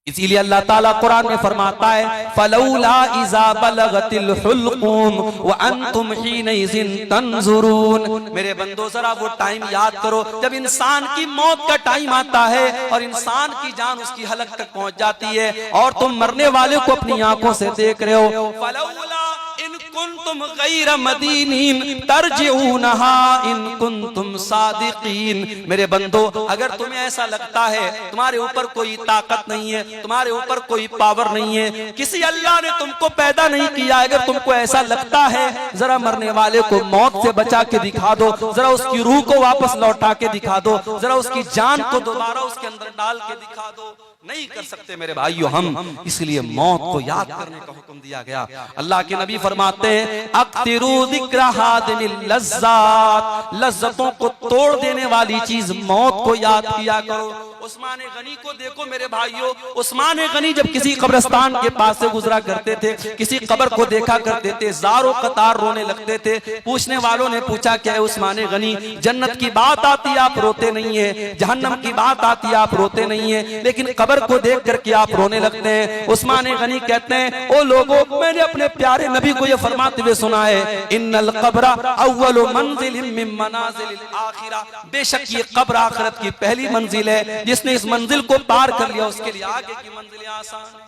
इसीलिए अल्लाह ताला कुरान में फरमाता है फलौला इज़ा बलगतिल हुल्क़ूम व अंतुम हीनइज़िन तंजुरून। मेरे बंदो जरा वो टाइम याद करो जब इंसान की मौत का टाइम आता है और इंसान की जान उसकी हलक तक पहुंच जाती है और तुम मरने वाले को अपनी आंखों से देख रहे हो। फलौला इन कुंतुम गैर मदीनीन तरजिऊनहा इन कुंतुम सादिकीन। मेरे बंदो अगर तुम्हें ऐसा लगता है तुम्हारे ऊपर कोई ताकत नहीं है, तुम्हारे ऊपर कोई पावर नहीं है, किसी अल्लाह ने तुमको पैदा नहीं किया, अगर तुमको ऐसा लगता है जरा मरने वाले को मौत से बचा के दिखा दो, जरा उसकी रूह को वापस लौटा के दिखा दो, जरा उसकी जान को दोबारा उसके अंदर डाल के दिखा दो। नहीं कर सकते मेरे भाइयों हम, इसलिए मौत को याद करने का हुक्म दिया गया। अल्लाह के नबी फरमाते हैं अक्तिरू ज़िक्र हादिमिल लज़्ज़ात, लज्जतों को तोड़ देने वाली चीज मौत को याद किया करो। उस्मान गनी को देखो मेरे भाइयों, उस्मान गनी जब किसी कब्रिस्तान के पास से गुजरा करते थे, किसी कब्र को देखा करते थे, ज़ारो कतार रोने लगते थे। पूछने वालों ने पूछा क्या है उस्मान गनी, जन्नत की बात आती आप रोते नहीं है, जहन्नम की बात आती आप रोते नहीं है, लेकिन कब्र को देख करके आप रोने लगते हैं। उस्मान गनी कहते हैं ओ लोगों, मैंने अपने प्यारे नबी को यह फरमाते हुए सुना है इन्नल क़ब्र अव्वलु मंज़िलिन मिन मनाज़िलिल आखिरा, बेशक ये कब्र आखिरत की पहली मंजिल है, जिसने इस मंजिल को पार कर लिया उसके लिए आगे की मंजिलें आसान है।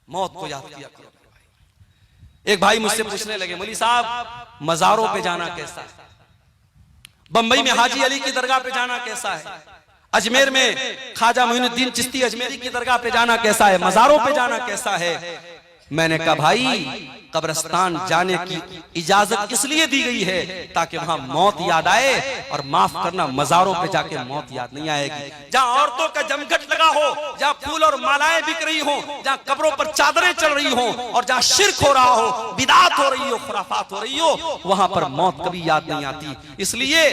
मौत को याद किया करो। एक भाई मुझसे पूछने लगे मौलवी साहब मज़ारों पे जाना कैसा है, बंबई में हाजी अली की दरगाह पे जाना कैसा है, अजमेर में ख्वाजा मोइनुद्दीन चिश्ती अजमेरी की दरगाह पे जाना कैसा है, मज़ारों पे जाना कैसा है। मैंने कहा भाई कब्रिस्तान जाने की इजाजत इसलिए दी गई है ताकि वहां मौत याद आए, और माफ करना मज़ारों पे जाके मौत याद नहीं आएगी। जहां औरतों का जमघट लगा हो, जहां फूल और मालाएं बिक रही हो, जहां कब्रों पर चादरें चल रही हो और जहां शिर्क हो रहा हो, बिदात हो रही हो, खुराफात हो रही हो, वहां पर मौत कभी याद नहीं आती। इसलिए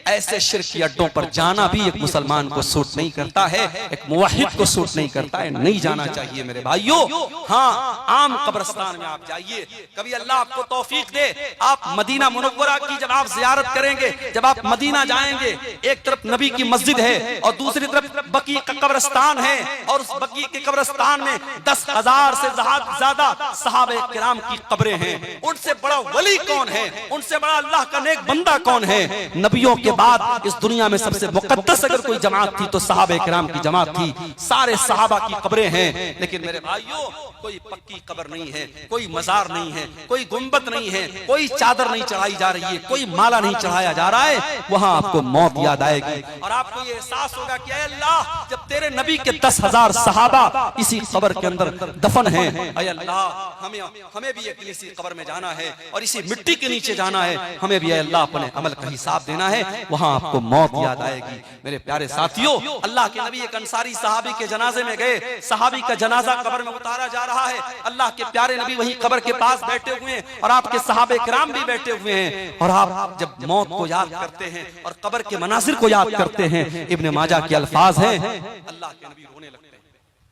ऐसे शिर्क के अड्डों पर जाना भी एक मुसलमान को सूट नहीं करता है, एक मुवहिद को सूट नहीं करता है, नहीं जाना चाहिए मेरे भाइयों। हाँ, आम कब्रिस्तान में आप जाइए, कभी अल्लाह आपको तौफीक दे, आप मदीना मुनव्वरा की जब आप जियारत करेंगे, जब आप मदीना जाएंगे, एक तरफ नबी की मस्जिद है और दूसरी तरफ बकी का कब्रिस्तान है, और उस बकी के कब्रिस्तान में 10,000 से ज्यादा सहाबे किराम की कब्रें हैं। उनसे बड़ा वली कौन है, उनसे बड़ा अल्लाह का नेक बंदा कौन है? नबियों के बाद इस दुनिया में सबसे मुकद्दस अगर कोई जमात थी तो सहाबे किराम की जमात थी। सारे सहाबा की कब्रें हैं, लेकिन मेरे भाइयों कोई पक्की कब्र नहीं है, कोई मजार नहीं है, कोई गुंबद नहीं है, कोई चादर नहीं चढ़ाई जा रही है, कोई माला नहीं चढ़ाया जा रहा है। वहां आपको मौत याद आएगी और आपको ये एहसास होगा कि अल्लाह जब तेरे नबी के 10,000 सहाबा इसी कब्र के अंदर दफन हैं, अल्लाह हमें भी एक इसी कब्र में जाना है और इसी मिट्टी के नीचे जाना है, हमें भी अल्लाह अपने अमल का हिसाब देना है। वहां आपको मौत याद आएगी। मेरे प्यारे साथियों, अल्लाह के नबी एक अंसारी सहाबी के जनाजे में गए, सहाबी का जनाजा कब्र में उतारा जा रहा है, अल्लाह के प्यारे नबी वही कब्र के पास बैठे हुए हैं और आपके सहाबे किराम भी बैठे हुए हैं। और आप जब मौत को याद करते हैं और कब्र के मनाजिर को याद करते हैं, इब्ने माजा के अल्फाज हैं, अल्लाह के नबी रोने लगते हैं,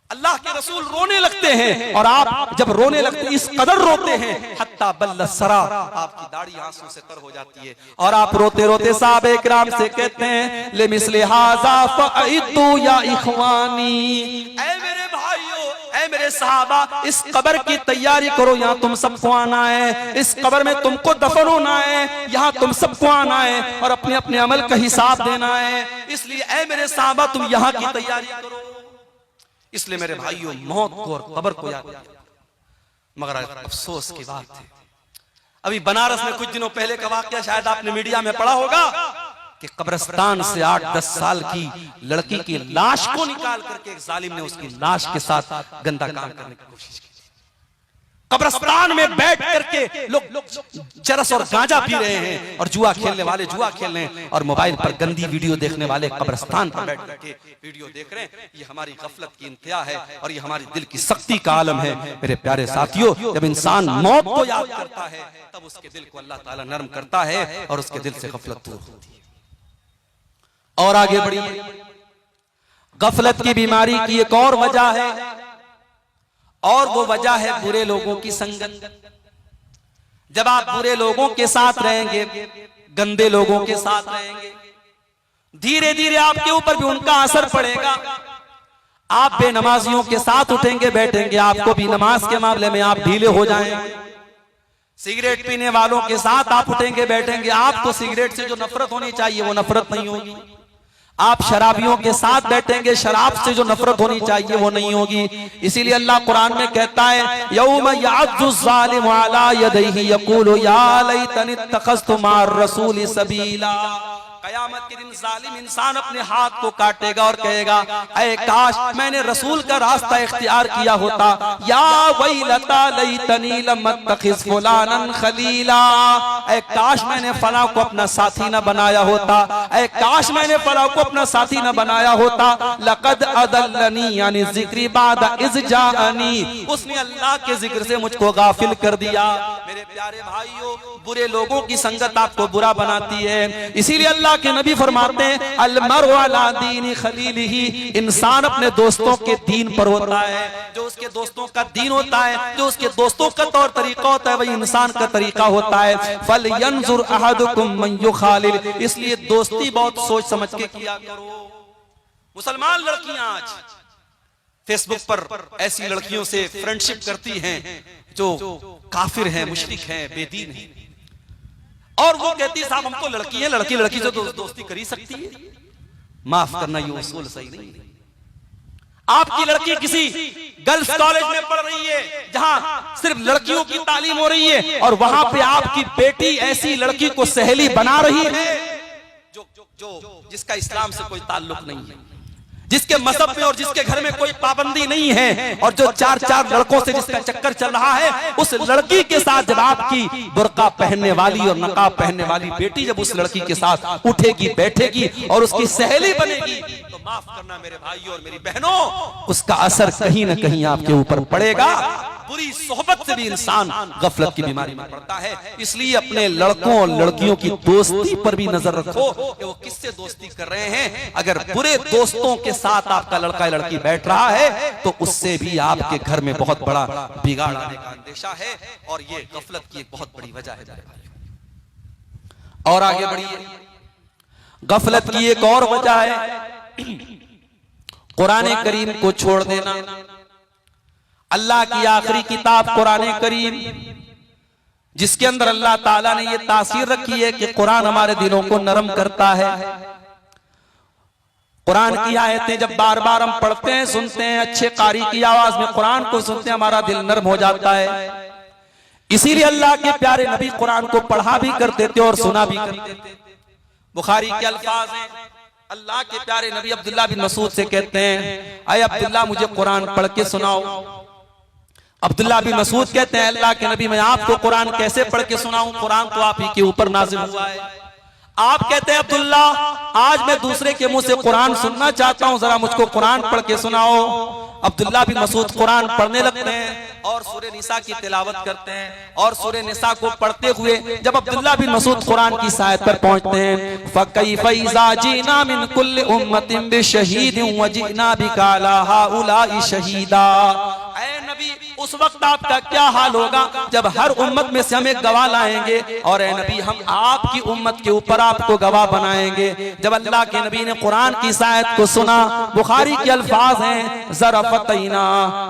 अल्लाह के रसूल रोने लगते हैं, और आप जब रोने लगते हैं इस कदर रोते हैं हत्ता बल्ल सरा, आपकी दाढ़ी आंसू से तर हो जाती है, और आप रोते रोते सहाबे किराम से कहते हैं ले मिसले हाजा फअइदू या इखवानी, ऐ मेरे भाइयों, ऐ मेरे सहाबा, इस कब्र की तैयारी करो, यहाँ तुम सबको आना है, इस कब्र में तुमको दफन होना है, यहाँ तुम सबको आना है और अपने अपने अमल का हिसाब देना है। इसलिए ऐ मेरे सहाबा तुम यहाँ की तैयारी करो। इसलिए मेरे भाइयों मौत को और कब्र को याद किया। मगर अफसोस की बात है, अभी बनारस में कुछ दिनों पहले का वाकया शायद आपने मीडिया में पढ़ा होगा कि कब्रिस्तान से 8-10 साल की लड़की की लाश को निकाल करके एक जालिम ने उसकी लाश के साथ गंदा काम करने की कोशिश की। कब्रिस्तान में बैठ करके लोग चरस और गांजा पी रहे हैं और जुआ खेलने वाले जुआ खेल रहे हैं और मोबाइल पर गंदी वीडियो देखने वाले कब्रिस्तान पर बैठ करके वीडियो देख रहे हैं। ये हमारी गफलत की इंतहा है और ये हमारी दिल की सख्ती का आलम है। मेरे प्यारे साथियों, जब इंसान मौत को याद करता है तब उसके दिल को अल्लाह ताला नरम करता है और उसके दिल से गफलत दूर होती है। और आगे बढ़िए, गफलत की बीमारी की एक और वजह है, और वो वजह है बुरे लोगों की संगत। जब आप बुरे लोगों के साथ रहेंगे, गंदे लोगों के साथ रहेंगे, धीरे धीरे आपके ऊपर भी उनका असर पड़ेगा। आप बेनमाजियों के साथ उठेंगे बैठेंगे, आपको भी नमाज के मामले में आप ढीले हो जाएंगे। सिगरेट पीने वालों के साथ आप उठेंगे बैठेंगे, आपको सिगरेट से जो नफरत होनी चाहिए वो नफरत नहीं होगी। आप शराबियों के साथ बैठेंगे, शराब से जो नफरत होनी चाहिए वो नहीं होगी। इसीलिए अल्लाह कुरान में कहता है यौम यअद्दु ज़ालिमु अला यदैहि यक़ूलु या लैतनी इत्तख़ज़्तु मअर रसूलि सबीला। कयामत के दिन जालिम इंसान अपने हाथ को काटेगा और कहेगा ऐ काश मैंने रसूल का रास्ता इख्तियार किया होता। या वैलता लैतनी लम अत्तखिज़ फुलानन खलीला। ऐ काश मैंने फला को अपना साथी न बनाया होता, ऐ काश मैंने फला को अपना साथी न बनाया होता। लक़द अदल्लनी यानी ज़िक्री बाद इज़ जाअनी, उसने अल्लाह के जिक्र से मुझको गाफिल कर दिया। मेरे प्यारे भाइयों, बुरे लोगों की संगत आपको बुरा बनाती है। इसीलिए अल्लाह के नबी फरमाते हैं अल मरउ अला दीनी खलीलिही, इंसान अपने दोस्तों के दीन पर होता है। जो उसके दोस्तों का दीन होता है, जो उसके दोस्तों का तौर तरीका होता है, वही इंसान का तरीका होता है। फल यंजुर अहदुकुम मन युखालिल, इसलिए दोस्ती बहुत सोच समझ के किया करो। मुसलमान लड़कियां आज फेसबुक पर ऐसी लड़कियों से फ्रेंडशिप करती हैं जो काफिर हैं, मुशरिक हैं, बेदीन हैं, और वो कहती है साहब हम तो लड़की है, लड़की लड़की से तो दोस्ती कर ही सकती है। माफ करना ये उसूल सही नहीं है। आपकी लड़की किसी गर्ल्स कॉलेज में पढ़ रही है जहां सिर्फ लड़कियों की तालीम हो रही है, और वहां पे आपकी बेटी ऐसी लड़की को सहेली बना रही है जो जिसका इस्लाम से कोई ताल्लुक नहीं है, जिसके मजहब में और जिसके घर में कोई पाबंदी नहीं है, और जो चार चार लड़कों से जिसका चक्कर चल रहा है, उस लड़की के साथ जब आपकी बुर्का पहनने वाली और नकाब पहनने वाली बेटी जब उस लड़की के साथ उठेगी बैठेगी और उसकी सहेली बनेगी, तो माफ करना मेरे भाइयों और मेरी बहनों, उसका असर कहीं ना कहीं आपके ऊपर पड़ेगा। बुरी सोहबत से भी इंसान गफलत की बीमारी में पड़ता है। इसलिए अपने लड़कों और लड़कियों की दोस्ती पर भी नजर रखो कि वो किससे दोस्ती कर रहे हैं। अगर बुरे दोस्तों के साथ आपका लड़का या लड़की बैठ रहा है तो उससे भी आपके घर में बहुत बड़ा बिगाड़ आने का अंदेशा है, और ये गफलत की एक बहुत बड़ी वजह है। और आगे बढ़िए, गफलत की एक और वजह है कुरान करीम को छोड़ देना। अल्लाह की आखिरी किताब कुरान करीम, जिसके अंदर अल्लाह ताला ने ये तासीर रखी है कि कुरान हमारे दिलों को नरम करता है। कुरान की आयतें जब बार बार हम पढ़ते हैं, सुनते हैं, अच्छे कारी की आवाज में कुरान को सुनते हैं, हमारा दिल नरम हो जाता है। इसीलिए अल्लाह के प्यारे नबी कुरान को पढ़ा भी करते थे और सुना भी करते थे। बुखारी के अल्फाज हैं, अल्लाह के प्यारे नबी अब्दुल्ला बिन मसूद से कहते हैं अय अब्दुल्ला मुझे कुरान पढ़ के सुनाओ। अब्दुल्ला बिन मसूद कहते हैं अल्लाह के नबी मैं आपको कुरान कैसे पढ़ के सुनाऊं, कुरान तो आप ही के ऊपर नाज़िल हुआ है। आप कहते हैं अब्दुल्ला आज मैं दूसरे के मुंह से कुरान सुनना चाहता हूं, जरा मुझको कुरान पढ़ के सुनाओ। अब्दुल्ला बिन मसूद कुरान पढ़ने लगते हैं और सूरह निसा की तिलावत करते हैं, और सूरह निसा को पढ़ते हुए जब अब्दुल्ला बिन मसूद कुरान की आयत पर पहुंचते हैं फकैफ़ इज़ा जीना मिन कुल्लि उम्मतिन बिशहीदिन व जीना बिका अला हाउलाइ शहीदा। ऐ नबी उस वक्त आपका क्या हाल होगा जब हर उम्मत में से हम एक गवाह लाएंगे, और ऐ नबी हम आपकी उम्मत के ऊपर आपको गवाह बनाएंगे। जब अल्लाह के नबी ने कुरान की आयत को सुना, बुखारी के अल्फाज हैं ज़रफ़तैना,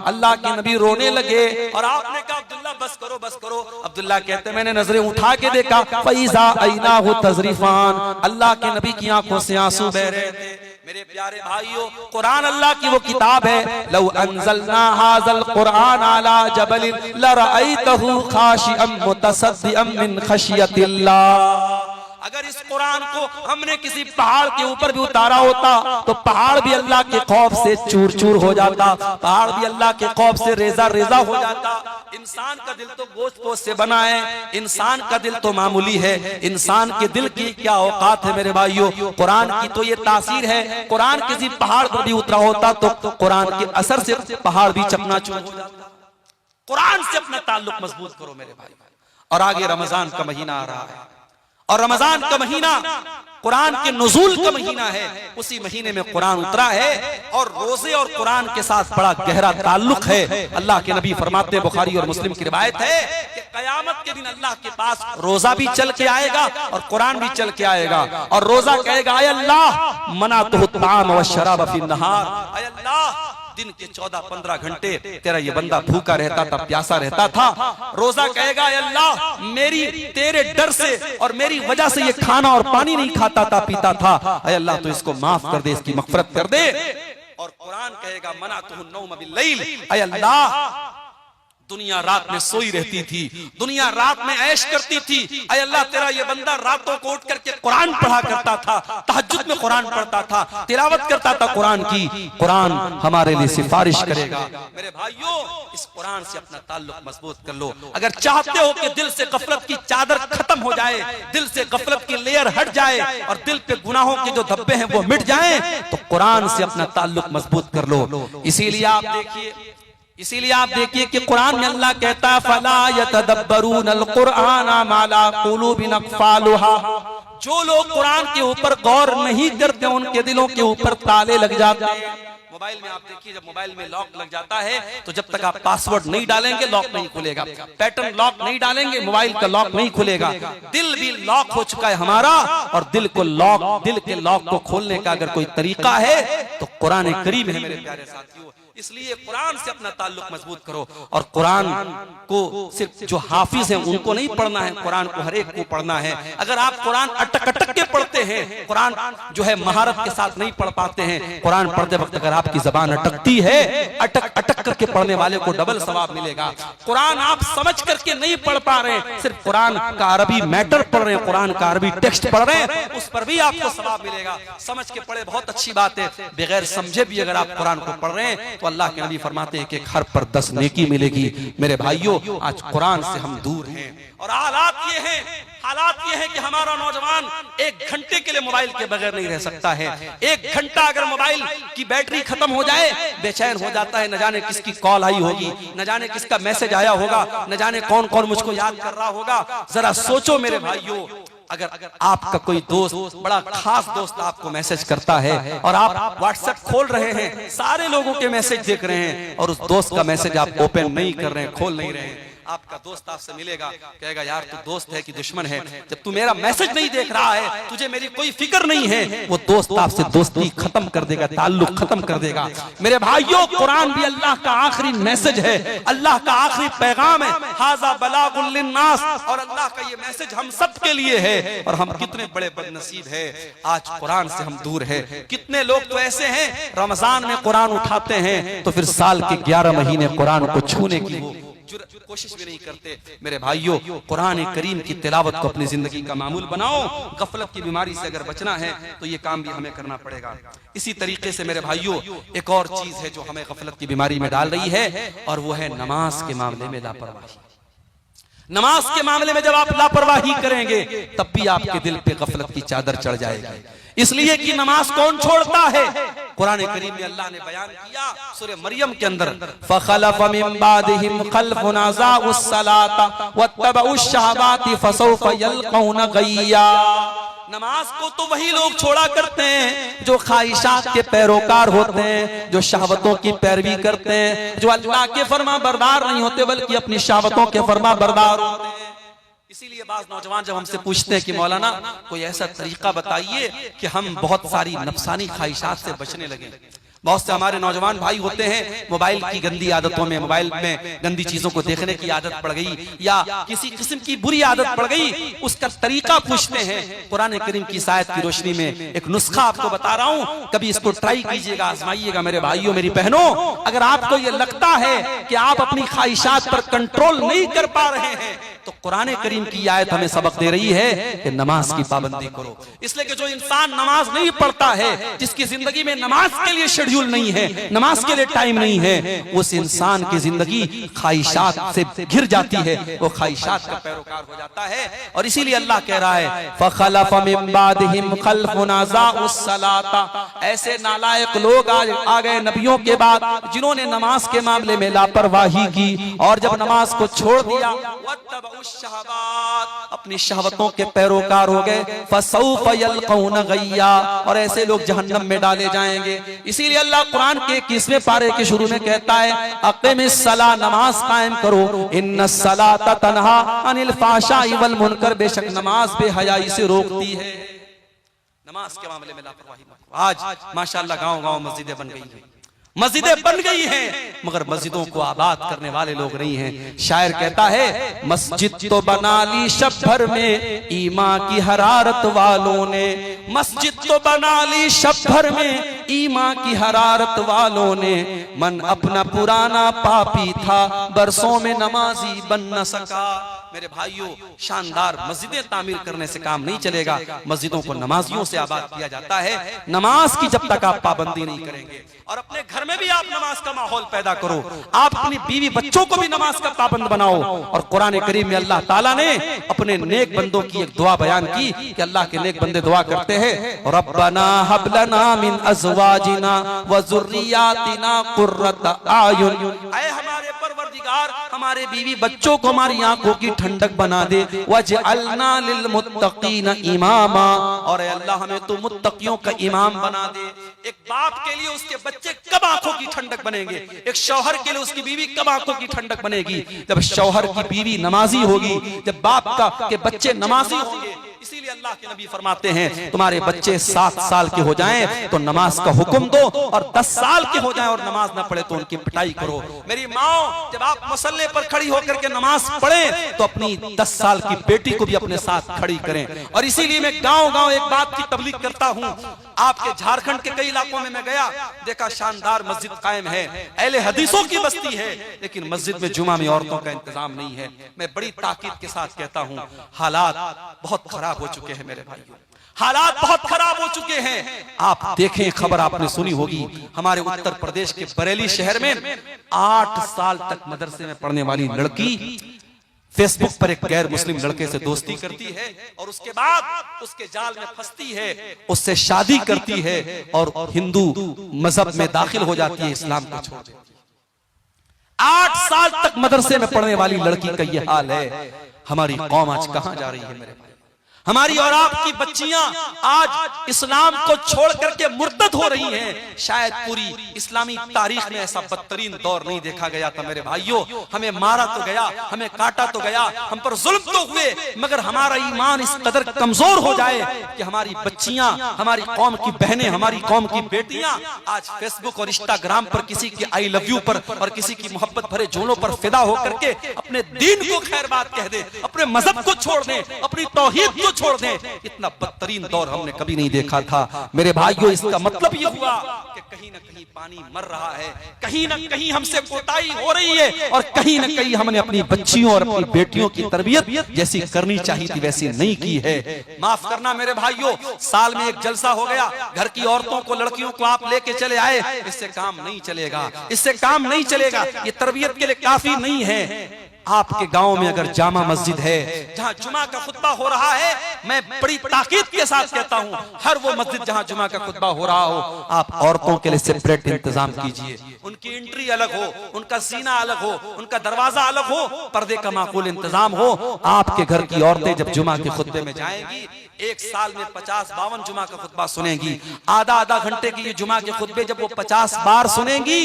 अल्लाह के नबी रोने लगे और आपने कहा अब्दुल्ला बस करो बस करो। अब्दुल्ला कहते मैंने नजरें उठा के देखा फ़इज़ा अयनाहु तज़रिफ़ान, अल्लाह के नबी की आंखों से आंसू बह रहे थे। मेरे प्यारे भाइयों, कुरान अल्लाह की वो किताब है, लौ अंज़लना हाज़ल कुरान अला जबलिन लरअयतहु खाशिअम मुतसद्दिअम मिन खशियतिल्लाह। अगर इस कुरान को हमने किसी पहाड़ के ऊपर भी उतारा होता तो पहाड़ भी अल्लाह के खौफ से चूर चूर हो जाता, पहाड़ भी अल्लाह के खौफ से रेजा रेजा हो जाता। इंसान का दिल तो गोश्त पोश से बना है, इंसान का दिल तो मामूली है, इंसान के दिल की क्या औकात है मेरे भाइयों। कुरान की तो ये तासीर है, कुरान किसी पहाड़ पर भी उतरा होता तो कुरान के असर से पहाड़ भी चकनाचूर हो जाता। कुरान से अपना ताल्लुक मजबूत करो मेरे भाई। और आगे रमजान का महीना आ रहा है, और रमजान का महीना कुरान के नुज़ूल का महीना है, उसी महीने में कुरान उतरा है, और रोजे और कुरान के साथ बड़ा गहरा ताल्लुक है। अल्लाह के नबी फरमाते हैं, बुखारी और मुस्लिम की रिवायत है कि क़यामत के दिन अल्लाह के पास रोजा भी चल के आएगा और कुरान भी चल के आएगा, और रोजा कहेगा अय अल्लाह मना तो ताम व शराब फी नहार, अय अल्लाह दिन के 14-15 घंटे तेरा ये बंदा भूखा रहता था, प्यासा रहता था। रोजा कहेगा अल्लाह मेरी तेरे डर से और मेरी वजह से ये खाना और पानी नहीं खाता था, पीता था, अल्लाह तो इसको माफ कर दे, इसकी मग़फ़िरत कर दे। और कुरान कहेगा मना तुहु नौम बिल्लैल, अल्लाह दुनिया रात में सोई रहती थी, दुनिया रात में ऐश करती थी, अय अल्लाह तेरा ये बंदा रातों को उठ करके कुरान पढ़ा करता था, तहज्जुद में कुरान पढ़ता था, तिलावत करता था कुरान की। कुरान हमारे लिए सिफारिश करेगा। मेरे भाइयों, इस कुरान से अपना ताल्लुक मजबूत कर लो। अगर चाहते हो कि दिल से गफलत की चादर खत्म हो जाए, दिल से गफलत की लेयर हट जाए और दिल पे गुनाहों के जो धब्बे हैं वो मिट जाएं, तो कुरान से अपना ताल्लुक मजबूत कर लो। इसीलिए आप देखिए कि कुरान में अल्लाह कहता है फला यतदब्बरूनल कुरआन मा ला कुलूबिन अक़फ़ालुहा, जो लोग कुरान के ऊपर गौर नहीं करते उनके दिलों के ऊपर ताले लग जाते हैं। मोबाइल में आप देखिए, जब मोबाइल में लॉक लग जाता है तो जब तक आप पासवर्ड नहीं डालेंगे लॉक नहीं खुलेगा, पैटर्न लॉक नहीं डालेंगे मोबाइल का लॉक नहीं खुलेगा। दिल भी लॉक हो चुका है हमारा, और दिल के लॉक को खोलने का अगर कोई तरीका है तो कुरान करीम है मेरे प्यारे साथियों। इसलिए कुरान से अपना ताल्लुक मजबूत करो। और कुरान को सिर्फ जो हाफिज हैं उनको नहीं पढ़ना है, कुरान को हर एक को पढ़ना है। अगर आप कुरान अटक अटक के पढ़ते हैं, कुरान जो है महारत के साथ नहीं पढ़ पाते हैं, कुरान पढ़ते वक्त अगर आपकी जबान अटकती है, अटक अटक करके पढ़ने वाले को डबल सवाब मिलेगा। कुरान आप समझ करके नहीं पढ़ पा रहे हैं, सिर्फ कुरान का अरबी मैटर पढ़ रहे हैं, कुरान का अरबी टेक्स्ट पढ़ रहे हैं, उस पर भी आपको सवाब मिलेगा। समझ के पढ़े बहुत अच्छी बात है, बगैर समझे भी अगर आप कुरान को पढ़ रहे हैं तो अल्लाह के नबी फरमाते हैं कि एक हर पर 10 नेकी मिलेगी। मेरे भाइयों, आज कुरान से हम दूर हैं और हालात ये है कि हमारा नौजवान 1 घंटे के लिए मोबाइल के बगैर नहीं रह सकता है। 1 घंटा अगर मोबाइल की बैटरी खत्म हो जाए बेचैन हो जाता है, न जाने किसकी कॉल आई होगी, न जाने किसका मैसेज आया होगा, न जाने कौन कौन मुझको याद कर रहा होगा। जरा सोचो मेरे भाइयों, अगर आपका कोई दोस्त, बड़ा खास दोस्त आपको मैसेज करता है और आप व्हाट्सएप खोल रहे हैं, सारे लोगों के मैसेज देख रहे हैं और उस दोस्त का मैसेज आप ओपन नहीं कर रहे हैं, खोल नहीं रहे हैं, आपका दोस्त आपसे मिलेगा, कहेगा यार तू दोस्त है कि दुश्मन है, जब तू मेरा मैसेज नहीं देख रहा है, तुझे मेरी कोई फिक्र नहीं है। वो दोस्त आपसे दोस्ती खत्म कर देगा, ताल्लुक खत्म कर देगा। मेरे भाइयों, कुरान भी अल्लाह का आखिरी मैसेज है, अल्लाह का आखिरी पैगाम है, हाज़ा बलागुल लिन्नास, और अल्लाह का ये मैसेज हम सब के लिए है। और हम कितने बड़े बदनसीब है, आज कुरान से हम दूर है। कितने लोग तो ऐसे हैं रमजान में कुरान उठाते हैं तो फिर साल के 11 महीने कुरान को छूने की कोशिश भी नहीं करते। मेरे भाइयों, कुरान करीम की तिलावत को अपनी जिंदगी का मामूल बनाओ। गफलत की बीमारी से अगर बचना है तो ये काम भी हमें करना पड़ेगा। इसी तरीके से मेरे भाइयों, एक और चीज है जो हमें गफलत की बीमारी में डाल रही है, और वो है नमाज के मामले में लापरवाही। नमाज के मामले में जब आप लापरवाही करेंगे तब भी आपके दिल पे गफलत की चादर चढ़ जाएगी। इसलिए कि नमाज कौन छोड़ता है? कुरान करीम में अल्लाह ने बयान किया सूरह मरियम के अंदर, फखलफ मिन बादिहिम खल्फुन अज़ाउस सलाता वत्तबउश शहवाति फसौफ यल्कौन गय्या। नमाज को तो वही लोग छोड़ा करते हैं जो ख्वाहिशात के पैरोकार होते हैं, जो शहवतों की पैरवी करते हैं, जो अल्लाह के फरमा बरदार नहीं होते बल्कि अपनी शहवतों के फरमा बरदार होते हैं। इसीलिए बाज नौजवान जब हमसे पूछते हैं कि मौलाना कोई ऐसा तरीका बताइए कि हम बहुत सारी नफसानी ख्वाहिशात से बचने लगे। बहुत से हमारे नौजवान भाई होते हैं मोबाइल की गंदी आदतों में, मोबाइल में गंदी चीजों को देखने की आदत पड़ गई या किसी किस्म की बुरी आदत पड़ गई, उसका तरीका पूछते हैं। कुरान करीम की आयत की रोशनी में एक नुस्खा आपको बता रहा हूं, कभी इसको ट्राई कीजिएगा, आजमाइएगा मेरे भाइयों मेरी बहनों। अगर आपको ये लगता है कि आप अपनी ख्वाहिशात पर कंट्रोल नहीं कर पा रहे हैं तो कुरान करीम की आयत हमें सबक दे रही है कि नमाज की पाबंदी करो। इसलिए कि जो इंसान नमाज नहीं पढ़ता है, जिसकी जिंदगी में नमाज के लिए शेड्यूल नहीं है, नमाज के लिए टाइम नहीं है, उस इंसान की जिंदगी ख्वाहिशात से घिर जाती है, वो ख्वाहिशात का पैरोकार हो जाता है। और इसीलिए अल्लाह कह रहा है फखलफ मिन बादिहिम खल्फुन अज़ाउस सलाता, ऐसे नालायक लोग आ गए नबियों के बाद जिन्होंने नमाज के मामले में लापरवाही की और जब नमाज को छोड़ दिया अपनी शहवतों के पैरोकार हो गए, फसौफ यल्कौन गय्या, और ऐसे लोग जहन्नम में डाले जाएंगे। इसीलिए अल्लाह कुरान के 21वें पारे के शुरू में कहता है अक़ीमिस सला, नमाज कायम करो, इन्नस सलाता तन्हा अनिल फ़ाहशाइ वल मुनकर, बेशक नमाज बेहयाई से रोकती है। नमाज के मामले में लापरवाही। आज माशाअल्लाह गांव-गांव मस्जिदें बन गई हैं, मस्जिदें बन गई हैं मगर मस्जिदों को आबाद करने वाले लोग नहीं हैं। शायर कहता है मस्जिद तो बना ली शब भर में ईमा की हरारत वालों ने, मस्जिद तो बना ली शब भर में ईमा की हरारत वालों ने, मन अपना पुराना पापी था बरसों में नमाजी बन न सका। मेरे भाइयों, शानदार मस्जिदें तामीर करने से काम नहीं चलेगा, मस्जिदों को नमाजियों से आबाद किया जाता है। नमाज की जब तक आप पाबंदी नहीं करेंगे और अपने घर में भी आप नमाज का माहौल पैदा करो, आप अपनी बीवी बच्चों को भी नमाज का पाबंद बनाओ। और कुरान करीम में अल्लाह ताला ने अपने नेक बंदों की एक दुआ बयान की कि अल्लाह के नेक बंदे दुआ करते हैं, रब्बना हब लना मिन अज़वाजिना व ज़ुर्रियातिना कुर्रत आयुन, ऐ हमारे परवरदिगार हमारे बीवी बच्चों को हमारी आंखों की ठंडक बना दे, वजअलना लिल मुत्तकीना इमामा, और अल्लाह हमें तो मुत्तकियों का इमाम बना दे। एक बाप के लिए उसके बच्चे कब आंखों की ठंडक बनेंगे, एक शौहर के लिए उसकी बीवी कब आंखों की ठंडक बनेगी, जब शौहर की बीवी नमाजी होगी, जब बाप का के बच्चे नमाजी होंगे। इसीलिए अल्लाह के नबी फरमाते हैं तुम्हारे बच्चे 7 साल के हो जाएं तो नमाज का हुक्म दो, और 10 साल के हो जाएं और नमाज ना पढ़े तो उनकी पिटाई करो। मेरी माओ, जब आप मसल्ले पर खड़ी होकर के नमाज पढ़ें तो अपनी 10 साल की बेटी को भी अपने साथ खड़ी करें। और इसीलिए मैं गांव-गांव एक बात की तबलीग करता हूं। आपके झारखंड के कई इलाकों में मैं गया, देखा शानदार मस्जिद कायम है, अहले हदीसों की बस्ती है, लेकिन मस्जिद में जुमा में औरतों का इंतजाम नहीं है। मैं बड़ी ताकीद के साथ कहता हूं, हालात बहुत खराब हो चुके हैं मेरे भाइयों, हालात बहुत खराब हो चुके हैं। आप देखें, खबर आपने सुनी होगी, हमारे उत्तर प्रदेश के बरेली शहर में 8 साल तक मदरसे में पढ़ने वाली लड़की फेसबुक पर एक गैर मुस्लिम लड़के से दोस्ती करती है और उसके बाद उसके जाल में फंसती है, उससे शादी करती है और हिंदू मजहब में दाखिल हो जाती है, इस्लाम को छोड़ देती है। 8 साल तक मदरसे में पढ़ने वाली लड़की का यह हाल है। हमारी कौम आज कहां जा रही है मेरे भाई? हमारी और आपकी बच्चियां आज इस्लाम को छोड़ करके मुर्तद हो रही हैं। शायद पूरी इस्लामी तारीख में ऐसा बदतरीन दौर नहीं देखा गया था मेरे भाइयों। हमें मारा तो गया, हमें काटा तो गया, हम पर जुल्म तो हुए, मगर हमारा ईमान इस कदर कमजोर हो जाए कि हमारी बच्चियां, हमारी कौम की बहनें, हमारी कौम की बेटियां आज फेसबुक और इंस्टाग्राम पर किसी की आई लव यू पर और किसी की मोहब्बत भरे जोड़ों पर फिदा होकर के अपने दीन को खैर बात कह दे, अपने मजहब को छोड़ दे, अपनी तौहीद को छोड़ दे। इतना बदतरीन दौर हमने कभी नहीं देखा था मेरे भाइयों। इसका मतलब ये हुआ कि कहीं ना कहीं पानी मर रहा है, कहीं ना कहीं हमसे कोताही हो रही है और कहीं ना कहीं हमने अपनी बच्चियों और अपनी बेटियों की तरबियत जैसी करनी चाहिए थी वैसी नहीं की है। माफ करना मेरे भाइयों, साल में एक जलसा हो गया, घर की औरतों को, लड़कियों को आप लेके चले आए, इससे काम नहीं चलेगा, इससे काम नहीं चलेगा, ये तरबियत के लिए काफी नहीं है। आपके गांव में अगर जामा मस्जिद है जहां जुमा का खुतबा हो रहा है, मैं बड़ी ताकीद के साथ कहता हूं, हर वो मस्जिद जहां जुमा का खुतबा हो रहा हो, आप औरतों के लिए सेपरेट इंतजाम कीजिए। उनकी एंट्री अलग हो, उनका सीना अलग हो, उनका दरवाजा अलग हो, पर्दे का माकूल इंतजाम हो। आपके घर की औरतें जब जुमा के खुतबे में जाएंगी, एक साल में 50-52 जुमा का खुतबा सुनेंगी, आधा घंटे की ये जुमा के खुतबे जब वो 50 बार सुनेंगी,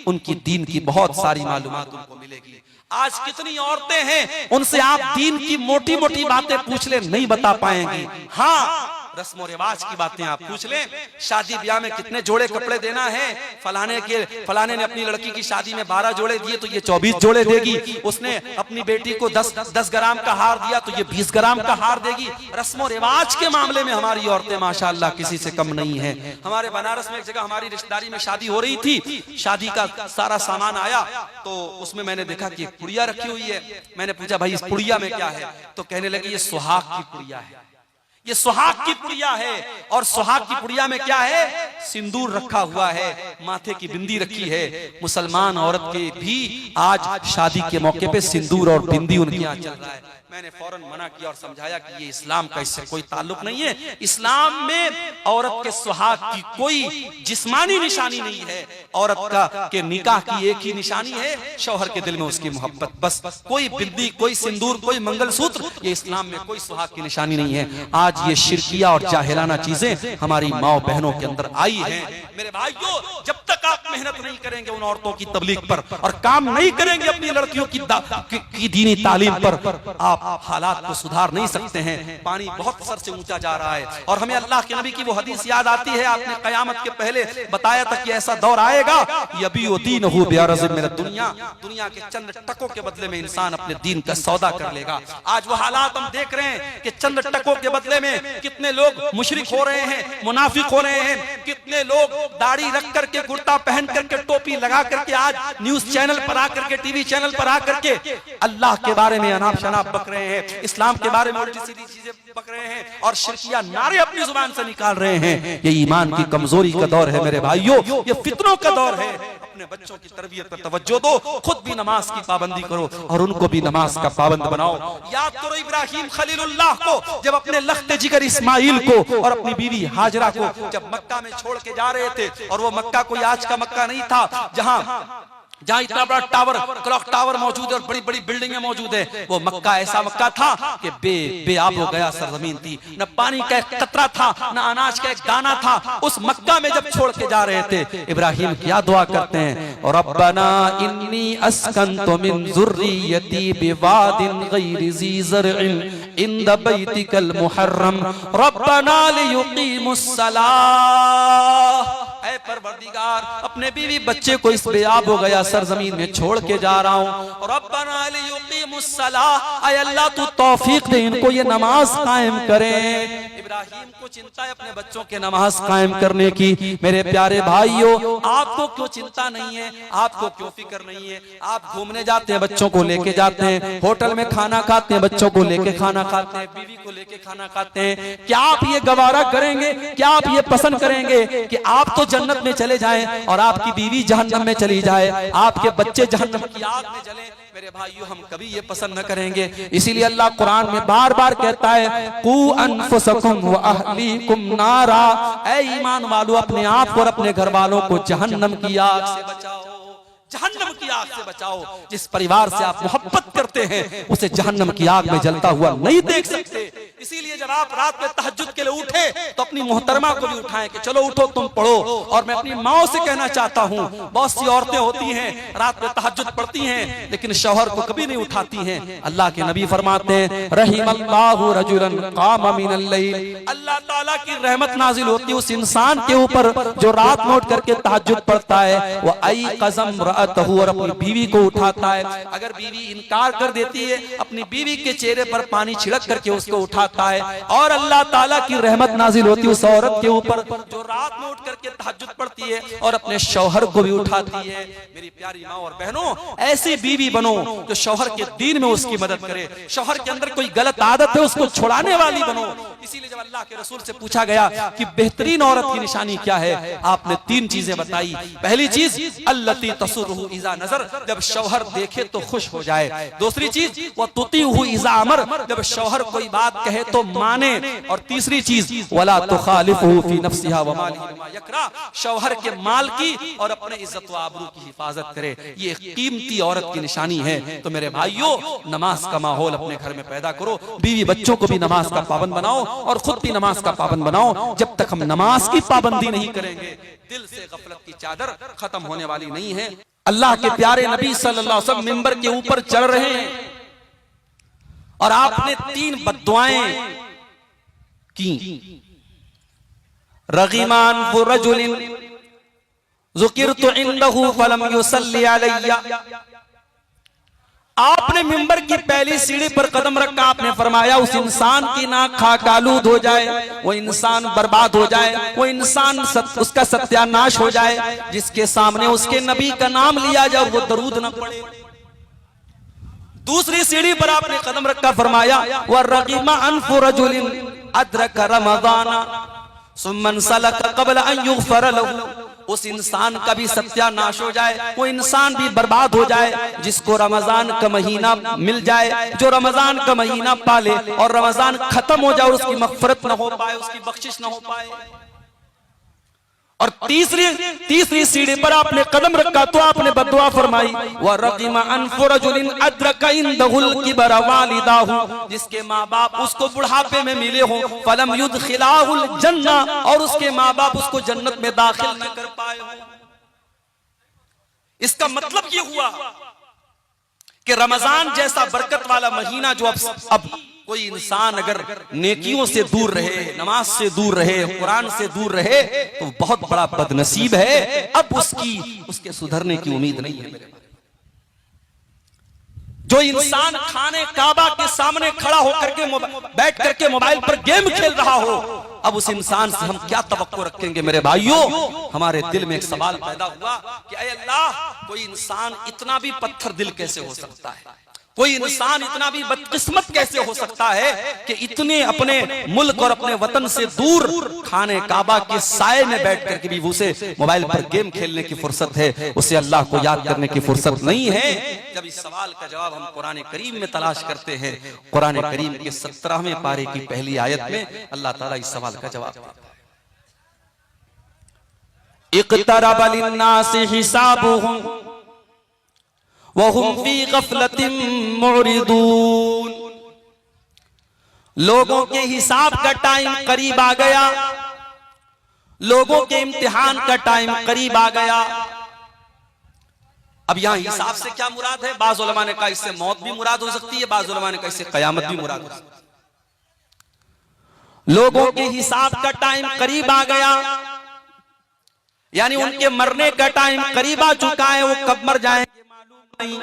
उनकी दीन की बहुत सारी मालूमात उनको मिलेगी। आज कितनी औरतें हैं, उनसे आप दीन की मोटी मोटी बातें पूछ ले, नहीं बता पाएंगी। हाँ, रस्म रिवाज की बातें आप पूछ लें, शादी ब्याह में कितने जोड़े कपड़े देना है, फलाने ने अपनी लड़की की शादी में 12 जोड़े दिए तो ये 24 जोड़े देगी, उसने अपनी बेटी को 10 ग्राम का हार दिया तो ये 20 ग्राम का हार देगी। रस्म रिवाज के मामले में हमारी औरतें माशाअल्लाह किसी से कम नहीं है। हमारे बनारस में एक जगह हमारी रिश्तेदारी में शादी हो रही थी, शादी का सारा सामान आया तो उसमें मैंने देखा कि एक पुड़िया रखी हुई है। मैंने पूछा भाई इस पुड़िया में क्या है, तो कहने लगे ये सुहाग की पुड़िया है, ये सुहाग की पुड़िया है। और सुहाग की पुड़िया में क्या है, सिंदूर रखा हुआ है, माथे की बिंदी रखी है। मुसलमान औरत के भी आज शादी के मौके पे सिंदूर और बिंदी उनके यहाँ चल रहा है। मैंने फौरन मना किया और समझाया कि ये इस्लाम का इससे कोई ताल्लुक नहीं है। इस्लाम में औरत के सुहाग की कोई जिस्मानी निशानी नहीं है, औरत का के निकाह की एक ही निशानी है, शौहर के दिल में उसकी मोहब्बत, बस। कोई बिंदी, कोई सिंदूर, कोई मंगलसूत्र, ये इस्लाम में कोई सुहाग की निशानी नहीं है। आज ये शिरकिया और जाहिलाना चीजें हमारी माँ बहनों के अंदर आई हैं। मेरे भाइयों, जब तक तक आप मेहनत नहीं करेंगे उन औरतों की तबलीग पर और काम नहीं करेंगे अपनी लड़कियों की दीनी तालीम पर, आप हालात को सुधार नहीं सकते हैं। पानी बहुत सर से ऊंचा जा रहा है और हमें अल्लाह के नबी की वो हदीस याद आती है, आपने कयामत के पहले बताया था कि ऐसा दौर आएगा, यबीउ दीनहु बिअरज़ मिन दुनिया, दुनिया के चंद टकों के बदले में इंसान अपने दीन का सौदा कर लेगा। आज वो हालात हम देख रहे हैं कि चंद टकों के बदले में कितने लोग मुशरिक हो रहे हैं, मुनाफिक हो रहे हैं, कितने लोग दाढ़ी रख करके, कुर्ता पहन करके, टोपी लगा करके आज न्यूज चैनल पर आकर के, टीवी चैनल पर आकर के अल्लाह के बारे में अनाप शनाप बक रहे हैं, इस्लाम के बारे में उल्टी सीधी चीजें बक रहे हैं और शिरकिया नारे अपनी जुबान से निकाल रहे हैं। ये ईमान की कमजोरी का दौर है मेरे भाइयों, ये फितनों का दौर है। अपने बच्चों की तरबियत पर तवज्जो दो, खुद भी नमाज की पाबंदी करो और उनको भी नमाज का पाबंद बनाओ। याद करो इब्राहिम खलीलुल्लाह को, जब अपने लख्ते जिगर इस्माइल को और अपनी बीवी हाजरा को जब मक्का में छोड़ के जा रहे थे, और वो मक्का कोई आज का मक्का नहीं था जहां इतना बड़ा टावर, क्लॉक टावर मौजूद है और बड़ी बड़ी बिल्डिंगें मौजूद है। वो मक्का ऐसा मक्का था कि बेआब हो गया सरजमीन थी, न पानी का एक कतरा था, न अनाज का एक दाना था। उस मक्का में जब छोड़ के जा रहे थे, इब्राहिम क्या दुआ करते हैं, और रब्बना इन्नी अस्कनतु मिन ज़ुर्रियती बिवादिन गैरि ज़ी ज़रइन इंद बैतिकल मुहर्रम रब्बना लियुक़ीमुस्सलाह। ऐ परवरदिगार, अपने बीवी बच्चे को इस बेआब हो गया सरजमीन में छोड़ के जा रहा हूँ। रब्बना लियुक़ीमुस्सलाह, ऐ अल्लाह तू तौफीक दे इनको ये नमाज कायम करें। इब्राहिम को चिंता है अपने बच्चों के नमाज कायम करने की। मेरे प्यारे भाइयों, आपको क्यों चिंता नहीं है, आपको क्यों फिक्र नहीं है? आप घूमने जाते हैं, बच्चों को लेके जाते हैं, होटल में खाना खाते हैं, बच्चों को लेके खाना खाते हैं, बीवी को लेके खाना खाते हैं। क्या आप ये गवारा करेंगे, क्या आप ये पसंद करेंगे कि आप तो जन्नत में चले जाएं और आपकी बीवी जहन्नम में चली जाए, आपके बच्चे जहन्नम की आग में जलें? मेरे भाइयों, हम कभी ये पसंद न करेंगे। इसीलिए अल्लाह कुरान में बार बार कहता है, कू अनफुसकुम व अहलीकुम नारा, ऐ ईमान वालों अपने आप और अपने घर वालों को जहन्नम की आग से बचाओ, जहन्नम की आग से बचाओ। जिस परिवार से आप मोहब्बत करते हैं उसे जहन्नम की आग में जलता हुआ नहीं देख सकते। इसीलिए जब आप रात में तहज्जुद के लिए उठे तो अपनी मोहतरमा को भी उठाएं कि चलो उठो तुम पढ़ो। और मैं अपनी माओ से कहना चाहता हूँ, बहुत सी औरतें होती हैं रात में तहज्जुद पढ़ती हैं लेकिन शौहर को कभी नहीं उठाती हैं। अल्लाह के नबी फरमाते हैं, रहीमल्लाहु रजुलन क़ाम मिनल लैल, अल्लाह ताला की रहमत नाजिल होती है उस इंसान के ऊपर जो रात में उठ करके तहज्जुद पढ़ता है। वो आई क़ज़म रअतहु, और अपनी बीवी को उठाता है। अगर बीवी इनकार कर देती है, अपनी बीवी के चेहरे पर पानी छिड़क करके उसको उठाता है। और अल्लाह ताला की रहमत नाजिल होती है उस औरत के ऊपर जो रात में उठ करके तहज्जुद पढ़ती है और अपने शौहर को भी उठाती है। मेरी प्यारी माँ और बहनों, ऐसी बीवी बनो जो शौहर के दीन में उसकी मदद करे। शौहर के अंदर कोई गलत आदत है उसको छुड़ाने वाली बनो। इसीलिए जब अल्लाह के रसूल से पूछा गया कि बेहतरीन औरत की निशानी क्या है, आपने 3 चीजें बताई। पहली चीज अल्लती तसुर्रुहु इज़ा नज़र, जब शौहर देखे तो खुश हो जाए। दूसरी चीज वो तुतीहु इज़ा अमर, जब शौहर कोई बात कहे तो माने। और तीसरी चीज वला तुखालिफुहु फी नफ्सिहा व मालिही बिमा यकरा, शौहर के माल की और अपने इज्जत व आबरू की हिफाजत करे। ये कीमती औरत की निशानी है। तो मेरे भाइयों, नमाज का माहौल अपने घर में पैदा करो, बीवी बच्चों को भी नमाज का पाबंद बनाओ और खुद भी नमाज का पाबंद बनाओ। जब तक हम नमाज की पाबंदी नहीं करेंगे, दिल से गफलत की चादर खत्म होने वाली नहीं है। अल्लाह के प्यारे नबी सल्लल्लाहु अलैहि वसल्लम मिंबर के ऊपर चढ़ रहे हैं और आपने 3 बद्दुआएं की। रगीमान रजुलिन ज़ुकिरतु इंदहु फलम युसल्ली अलैया, आपने मिंबर की पहली सीढ़ी पर कदम रखा, आपने फरमाया उस इंसान की नाक खाकालूद हो जाए, वो इंसान बर्बाद हो जाए, वो इंसान उसका सत्यानाश हो जाए जिसके सामने उसके नबी का नाम लिया जाए वो दरूद न पड़े। दूसरी सीढ़ी पर आपने कदम रखा, फरमाया व रगीमा अनफु रजुलिन अदरक रमज़ाना सुम्मन सलक क़ब्ल अन युग़फ़र लहू, उस इंसान का भी सत्यानाश हो जाए, वो इंसान भी बर्बाद हो जाए जिसको रमजान का महीना मिल जाए, जो रमजान का महीना पाले और रमजान खत्म हो जाए और उसकी मग़फ़िरत न हो पाए, उसकी बख्शिश न हो पाए। और तीसरी सीढ़ी पर आपने कदम रखा तो आपने बद्दुआ फरमाई, व रक़िमा अनफ़ु रजुलिन अदरक इंदहुल किबर वालिदाहु, जिसके माँ बाप उसको बुढ़ापे में मिले हो, फलम युदखिलाहुल जन्ना, और उसके माँ बाप उसको जन्नत में दाखिल न कर पाए हो। इसका मतलब ये हुआ कि रमजान जैसा बरकत वाला महीना जो अब कोई इंसान अगर नेकियों से दूर रहे, नमाज से दूर रहे, कुरान से दूर रहे तो बहुत बड़ा बदनसीब है। अब उसके सुधरने की उम्मीद नहीं है मेरे भाई। जो इंसान खाने काबा के सामने खड़ा होकर के बैठ करके मोबाइल पर गेम खेल रहा हो, अब उस इंसान से हम क्या तवक्को रखेंगे मेरे भाइयों। हमारे दिल में एक सवाल पैदा हुआ कि ऐ अल्लाह, कोई इंसान इतना भी पत्थर दिल कैसे हो सकता है, कोई इंसान इतना भी बदकिस्मत कैसे हो सकता है कि इतने अपने मुल्क और अपने वतन से दूर खाने काबा के साए में बैठ करके भी उसे मोबाइल पर गेम खेलने की फुर्सत है, उसे अल्लाह को याद करने की फुर्सत नहीं है। जब इस सवाल का जवाब हम कुरान करीम में तलाश करते हैं, कुरान करीम के 17वें पारे की पहली आयत में अल्लाह ताला इस सवाल का जवाब देता है। इक़्तरब लिन्नासि हिसाबुहुम वहुम फी गफलतिन मुरिदून। लोगों के हिसाब का टाइम करीब आ गया, लोगों के इम्तिहान का टाइम करीब आ गया। अब यहां हिसाब से क्या मुराद है? बाज़ उलमा ने कहा इससे मौत भी मुराद हो सकती है, बाज़ उलमा ने कहा इससे कयामत भी मुराद हो सकती है। लोगों के हिसाब का टाइम करीब आ गया, यानी उनके मरने का टाइम करीब आ चुका है। वो कब मर जाएंगे नहीं,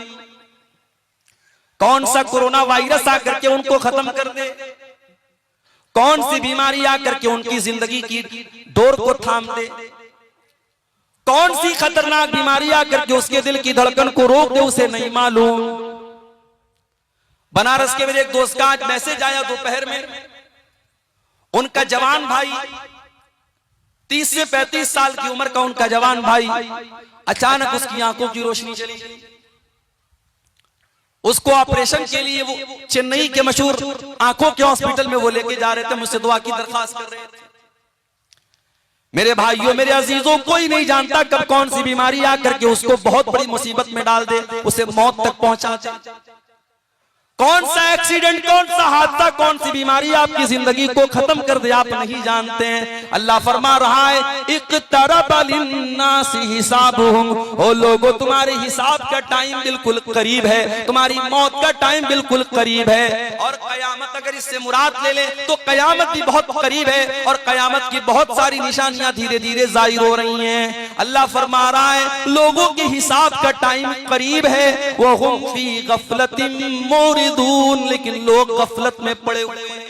कौन सा कोरोना वायरस आकर के उनको खत्म कर दे, कौन सी बीमारी आकर के उनकी जिंदगी की डोर को थाम दे, कौन सी खतरनाक बीमारी आकर के उसके दिल की धड़कन को रोक दे, उसे नहीं मालूम। बनारस के मेरे एक दोस्त का आज मैसेज आया दोपहर में, उनका जवान भाई 30 से 35 साल की उम्र का उनका जवान भाई, अचानक उसकी आंखों की रोशनी चली गई। उसको ऑपरेशन के लिए वो चेन्नई के मशहूर आंखों के हॉस्पिटल में वो लेके जा रहे थे, मुझसे दुआ की दरखास्त कर रहे थे। मेरे भाइयों, मेरे अजीजों, कोई नहीं जानता कब कौन सी बीमारी आकर के उसको बहुत बड़ी मुसीबत में डाल दे, उसे मौत तक पहुंचा दे। कौन सा एक्सीडेंट, कौन सा हादसा, कौन सी बीमारी आपकी जिंदगी को खत्म कर दे, आप नहीं जानते हैं। अल्लाह फरमा रहा है इक़्तरब लिन्नासि हिसाबुहुम, ओ लोगों तुम्हारे हिसाब का टाइम बिल्कुल करीब है, तुम्हारी मौत का टाइम बिल्कुल करीब है। और कयामत अगर इससे मुराद ले ले तो कयामत भी बहुत करीब है, और कयामत की बहुत सारी निशानियां धीरे धीरे जाहिर हो रही हैं। अल्लाह फरमा रहा है लोगों के हिसाब का टाइम करीब है, वहुम फी गफलतिन मुरिदून, लेकिन लोग गफलत में पड़े हुए हैं।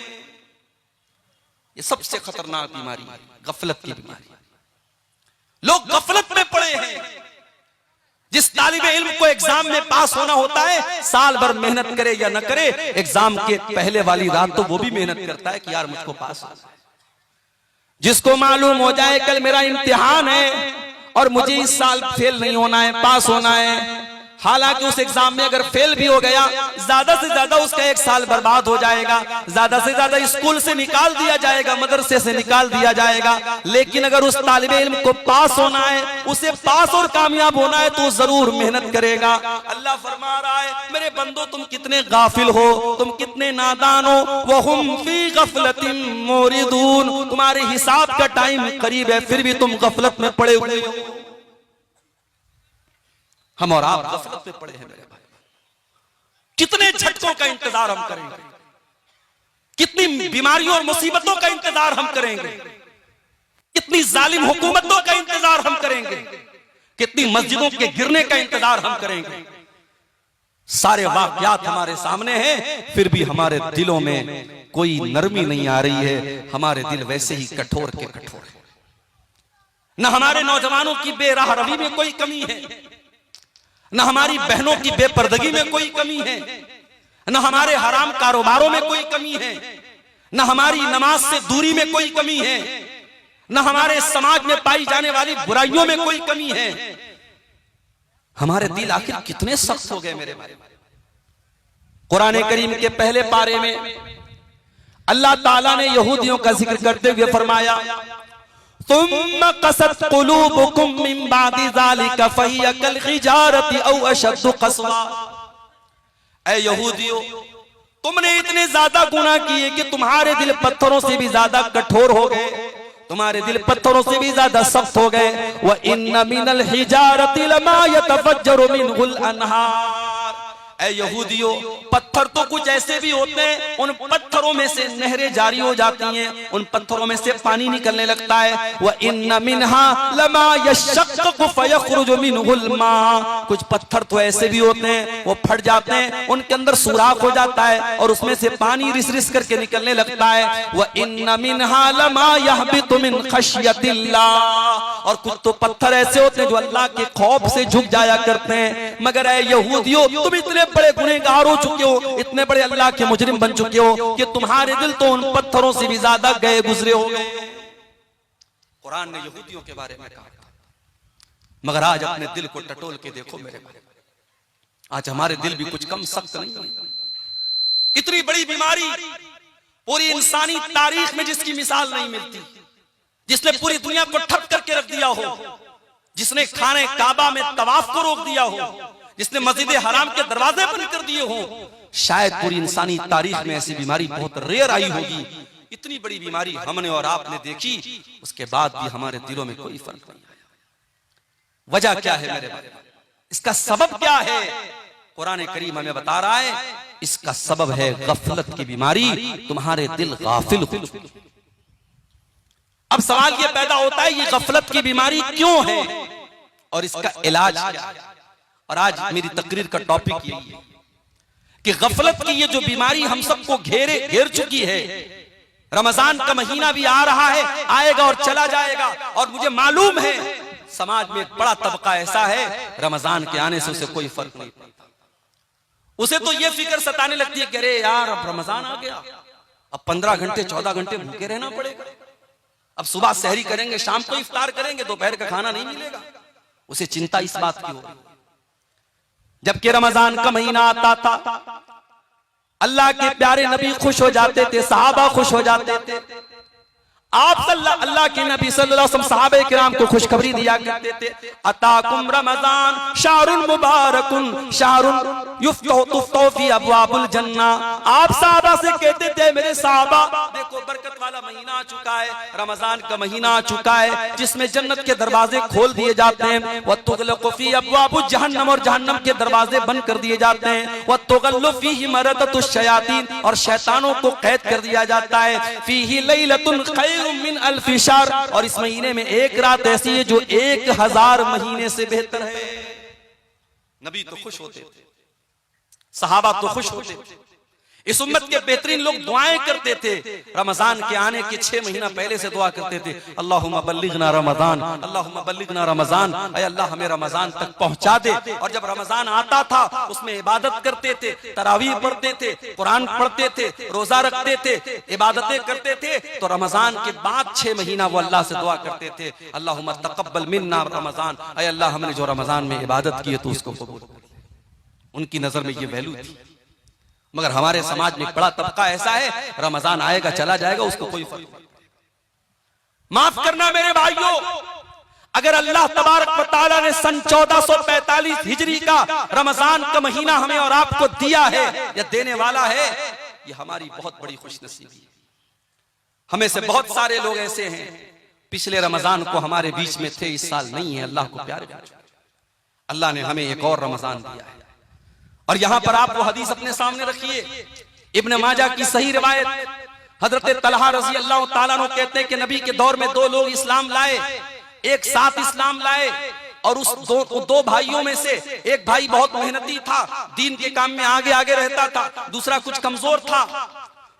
ये सबसे खतरनाक बीमारी है, गफलत की बीमारी। लोग गफलत में पड़े हैं। जिस तालिबे इल्म को एग्जाम में पास होना होता है, साल भर मेहनत करे या न करे, एग्जाम के पहले वाली रात तो वो भी मेहनत करता है कि यार मुझको पास हो। जिसको मालूम हो जाए कल मेरा इम्तिहान है और मुझे इस साल फेल नहीं होना है, पास होना है, हालांकि उस एग्जाम में अगर फेल भी हो गया, ज्यादा से ज्यादा उसका एक साल बर्बाद हो जाएगा, ज्यादा से ज्यादा स्कूल से निकाल दिया जाएगा, मदरसे से निकाल दिया जाएगा। लेकिन अगर उस तालिबे इल्म को पास होना है, उसे पास और कामयाब होना है, तो जरूर मेहनत करेगा। अल्लाह फरमा रहा है मेरे बंदो तुम कितने गाफिल हो, तुम कितने नादान हो। वहुम फी गफलतिन मुरिदून, तुम्हारे हिसाब का टाइम करीब है, फिर भी तुम गफलत में पड़े हुए हो। हम और आप गफलत में पड़े हैं मेरे भाई। कितने झटकों का इंतजार हम करेंगे, कितनी बीमारियों और मुसीबतों का इंतजार हम करेंगे, कितनी जालिम हुकूमतों का इंतजार हम करेंगे, कितनी मस्जिदों के गिरने का इंतजार हम करेंगे। सारे वाकयात हमारे सामने हैं, फिर भी हमारे दिलों में कोई नरमी नहीं आ रही है। हमारे दिल वैसे ही कठोर के कठोर है। न हमारे नौजवानों की बेराह रवी में कोई कमी है, न हमारी बहनों की बेपर्दगी में कोई कमी है, न हमारे हराम कारोबारों में कोई कमी है, न हमारी नमाज से दूरी में कोई कमी है, न हमारे समाज में पाई जाने वाली बुराइयों में कोई कमी है। हमारे दिल आखिर कितने सख्त हो गए मेरे भाई। कुरान करीम के पहले पारे में अल्लाह ताला ने यहूदियों का जिक्र करते हुए फरमाया तुम कसत कुलूबुकुम मिन बादि ज़ालिका फहिय कल हिजारति औ अशद्दु क़स्वा। ऐ यहूदियों, तुमने इतने ज्यादा गुनाह किए कि तुम्हारे दिल पत्थरों से भी ज्यादा कठोर हो गए, तुम्हारे दिल पत्थरों से भी ज्यादा सख्त हो गए। व इन्न मिनल हिजारति लमा यतफज्जरु मिनहुल अनहार। ऐ यहूदियों, पत्थर तो कुछ ऐसे भी होते हैं, उन पत्थरों में से नहरें जारी हो जाती हैं, उन पत्थरों में से पानी निकलने लगता है। व इन्न मिनहा लमा यशक्कु फयखरुजु मिनहुल मा। कुछ पत्थर तो ऐसे भी होते हैं, वो फट जाते हैं, उनके अंदर सुराख हो जाता है और उसमें से पानी रिस रिस करके निकलने लगता है। व इन्न मिनहा लमा यहबितु मिन खश्यतिल्लाह। और कुछ तो पत्थर ऐसे होते हैं जो अल्लाह के खौफ से झुक जाया करते हैं। मगर ऐ यहूदियों, तुम इतने बड़े गुनहगार हो चुके हो, इतने बड़े अल्लाह के मुजरिम बन चुके हो कि तुम्हारे दिल तो उन पत्थरों से भी ज्यादा गए गुजरे हो गए। कुरान ने यहूदियों के बारे में कहा। मगर आज अपने दिल को टटोल के देखो मेरे भाई, आज हमारे दिल भी कुछ कम सख्त नहीं है। इतनी बड़ी बीमारी पूरी इंसानी तारीख में जिसकी मिसाल नहीं मिलती, जिसने पूरी दुनिया को ठप करके रख दिया हो, जिसने खाने काबा में तवाफ को रोक दिया हो, जिसने मस्जिद हराम के दरवाजे बंद कर दिए हो, शायद पूरी इंसानी तारीख में ऐसी बीमारी बहुत रेयर आई होगी। इतनी बड़ी बीमारी हमने और आपने देखी, उसके बाद भी हमारे दिलों में कोई फर्क नहीं आया। वजह क्या है मेरे भाई? इसका सबब क्या है? कुरान करीम हमें बता रहा है, इसका सबब है गफलत की बीमारी। तुम्हारे दिल गाफिल हो चुके। अब सवाल ये पैदा होता है, ये गफलत की बीमारी क्यों है और इसका इलाज क्या है? और आज मेरी तकरीर का टॉपिक यही है कि गफलत की ये जो बीमारी हम सबको घेर चुकी है। रमजान का महीना भी आ रहा है, आएगा और चला जाएगा, और मुझे मालूम है समाज में एक बड़ा तबका ऐसा है, रमजान के आने से उसे कोई फर्क नहीं पड़ता। उसे तो ये फिक्र सताने लगती है कि अरे यार अब रमजान आ गया, अब 15 घंटे 14 घंटे भूखे रहना पड़ेगा, अब सुबह सहरी करेंगे, शाम को इफ्तार करेंगे, दोपहर का खाना नहीं मिलेगा। उसे चिंता इस बात की हो रही। जबकि रमजान का महीना आता था, अल्लाह के प्यारे नबी खुश हो जाते थे, सहाबा खुश हो जाते थे। आप अल्लाह के नबी सल्लल्लाहु अलैहि वसल्लम सहाबे किराम को खुशखबरी दिया करते थे, अताकुम रमजान शाहरुन मुबारकुन शाहरुन युफ्तहु फी अबवाबुल जन्ना। आप सहाबा से कहते थे, मेरे सहाबा देखो बरकत वाला महीना आ चुका है, रमजान का महीना आ चुका है, जिसमें जन्नत के दरवाजे खोल दिए जाते हैं। व तुगलक़ु फी अबवाबुज जहन्नम, और जहन्नम के दरवाजे बंद कर दिए जाते हैं। व तुगल्लु फीहि मरदतुश शयातीन, और शैतानों को कैद कर दिया जाता है। फीहि लैलतुन खैरुम मिन अल्फि शहर, और इस महीने में एक रात ऐसी है जो 1000 महीने से बेहतर है। नबी तो खुश होते थे, सहाबा तो खुश होते थे। इस उम्मत के बेहतरीन लोग दुआएं करते थे, रमजान के आने के 6 महीना पहले से दुआ करते थे, अल्लाहुम्मा बल्लिगना रमजान, अल्लाहुम्मा बल्लिगना रमजान, ऐ अल्लाह हमें रमजान तक पहुंचा दे। और जब रमजान आता था उसमें इबादत करते थे, तरावीह पढ़ते थे, कुरान पढ़ते थे, रोजा रखते थे, इबादतें करते थे। तो रमजान के बाद 6 महीना वो अल्लाह से दुआ करते थे, अल्लाहुम्मा तक़ब्बल मिन्ना रमजान, ऐ अल्लाह हमने जो रमजान में इबादत की है तो उसको कबूल कर। उनकी नजर में ये वैल्यू थी। मगर हमारे समाज में एक बड़ा तबका ऐसा है, रमजान आएगा चला जाएगा, उसको कोई फर्क नहीं। माफ करना मेरे भाइयों, अगर अल्लाह तबारक व तआला ने सन 1445 हिजरी का रमजान का महीना हमें और आपको दिया है या देने वाला है, ये हमारी बहुत बड़ी खुशनसीबी है। हमें से बहुत सारे लोग ऐसे हैं पिछले रमजान को हमारे बीच में थे, इस साल नहीं है। अल्लाह को प्यारे, अल्लाह ने हमें एक और रमजान दिया है। और यहां पर आप वो हदीस अपने सामने रखिए, इब्न माजा की सही रिवायत, हजरत तलहा रजी अल्लाह ताला अन्हु कहते हैं कि नबी के दौर में 2 लोग इस्लाम लाए, एक साथ इस्लाम लाए। और उस दो भाइयों में से एक भाई बहुत मेहनती था, दीन के काम में आगे आगे रहता था, दूसरा कुछ कमजोर था।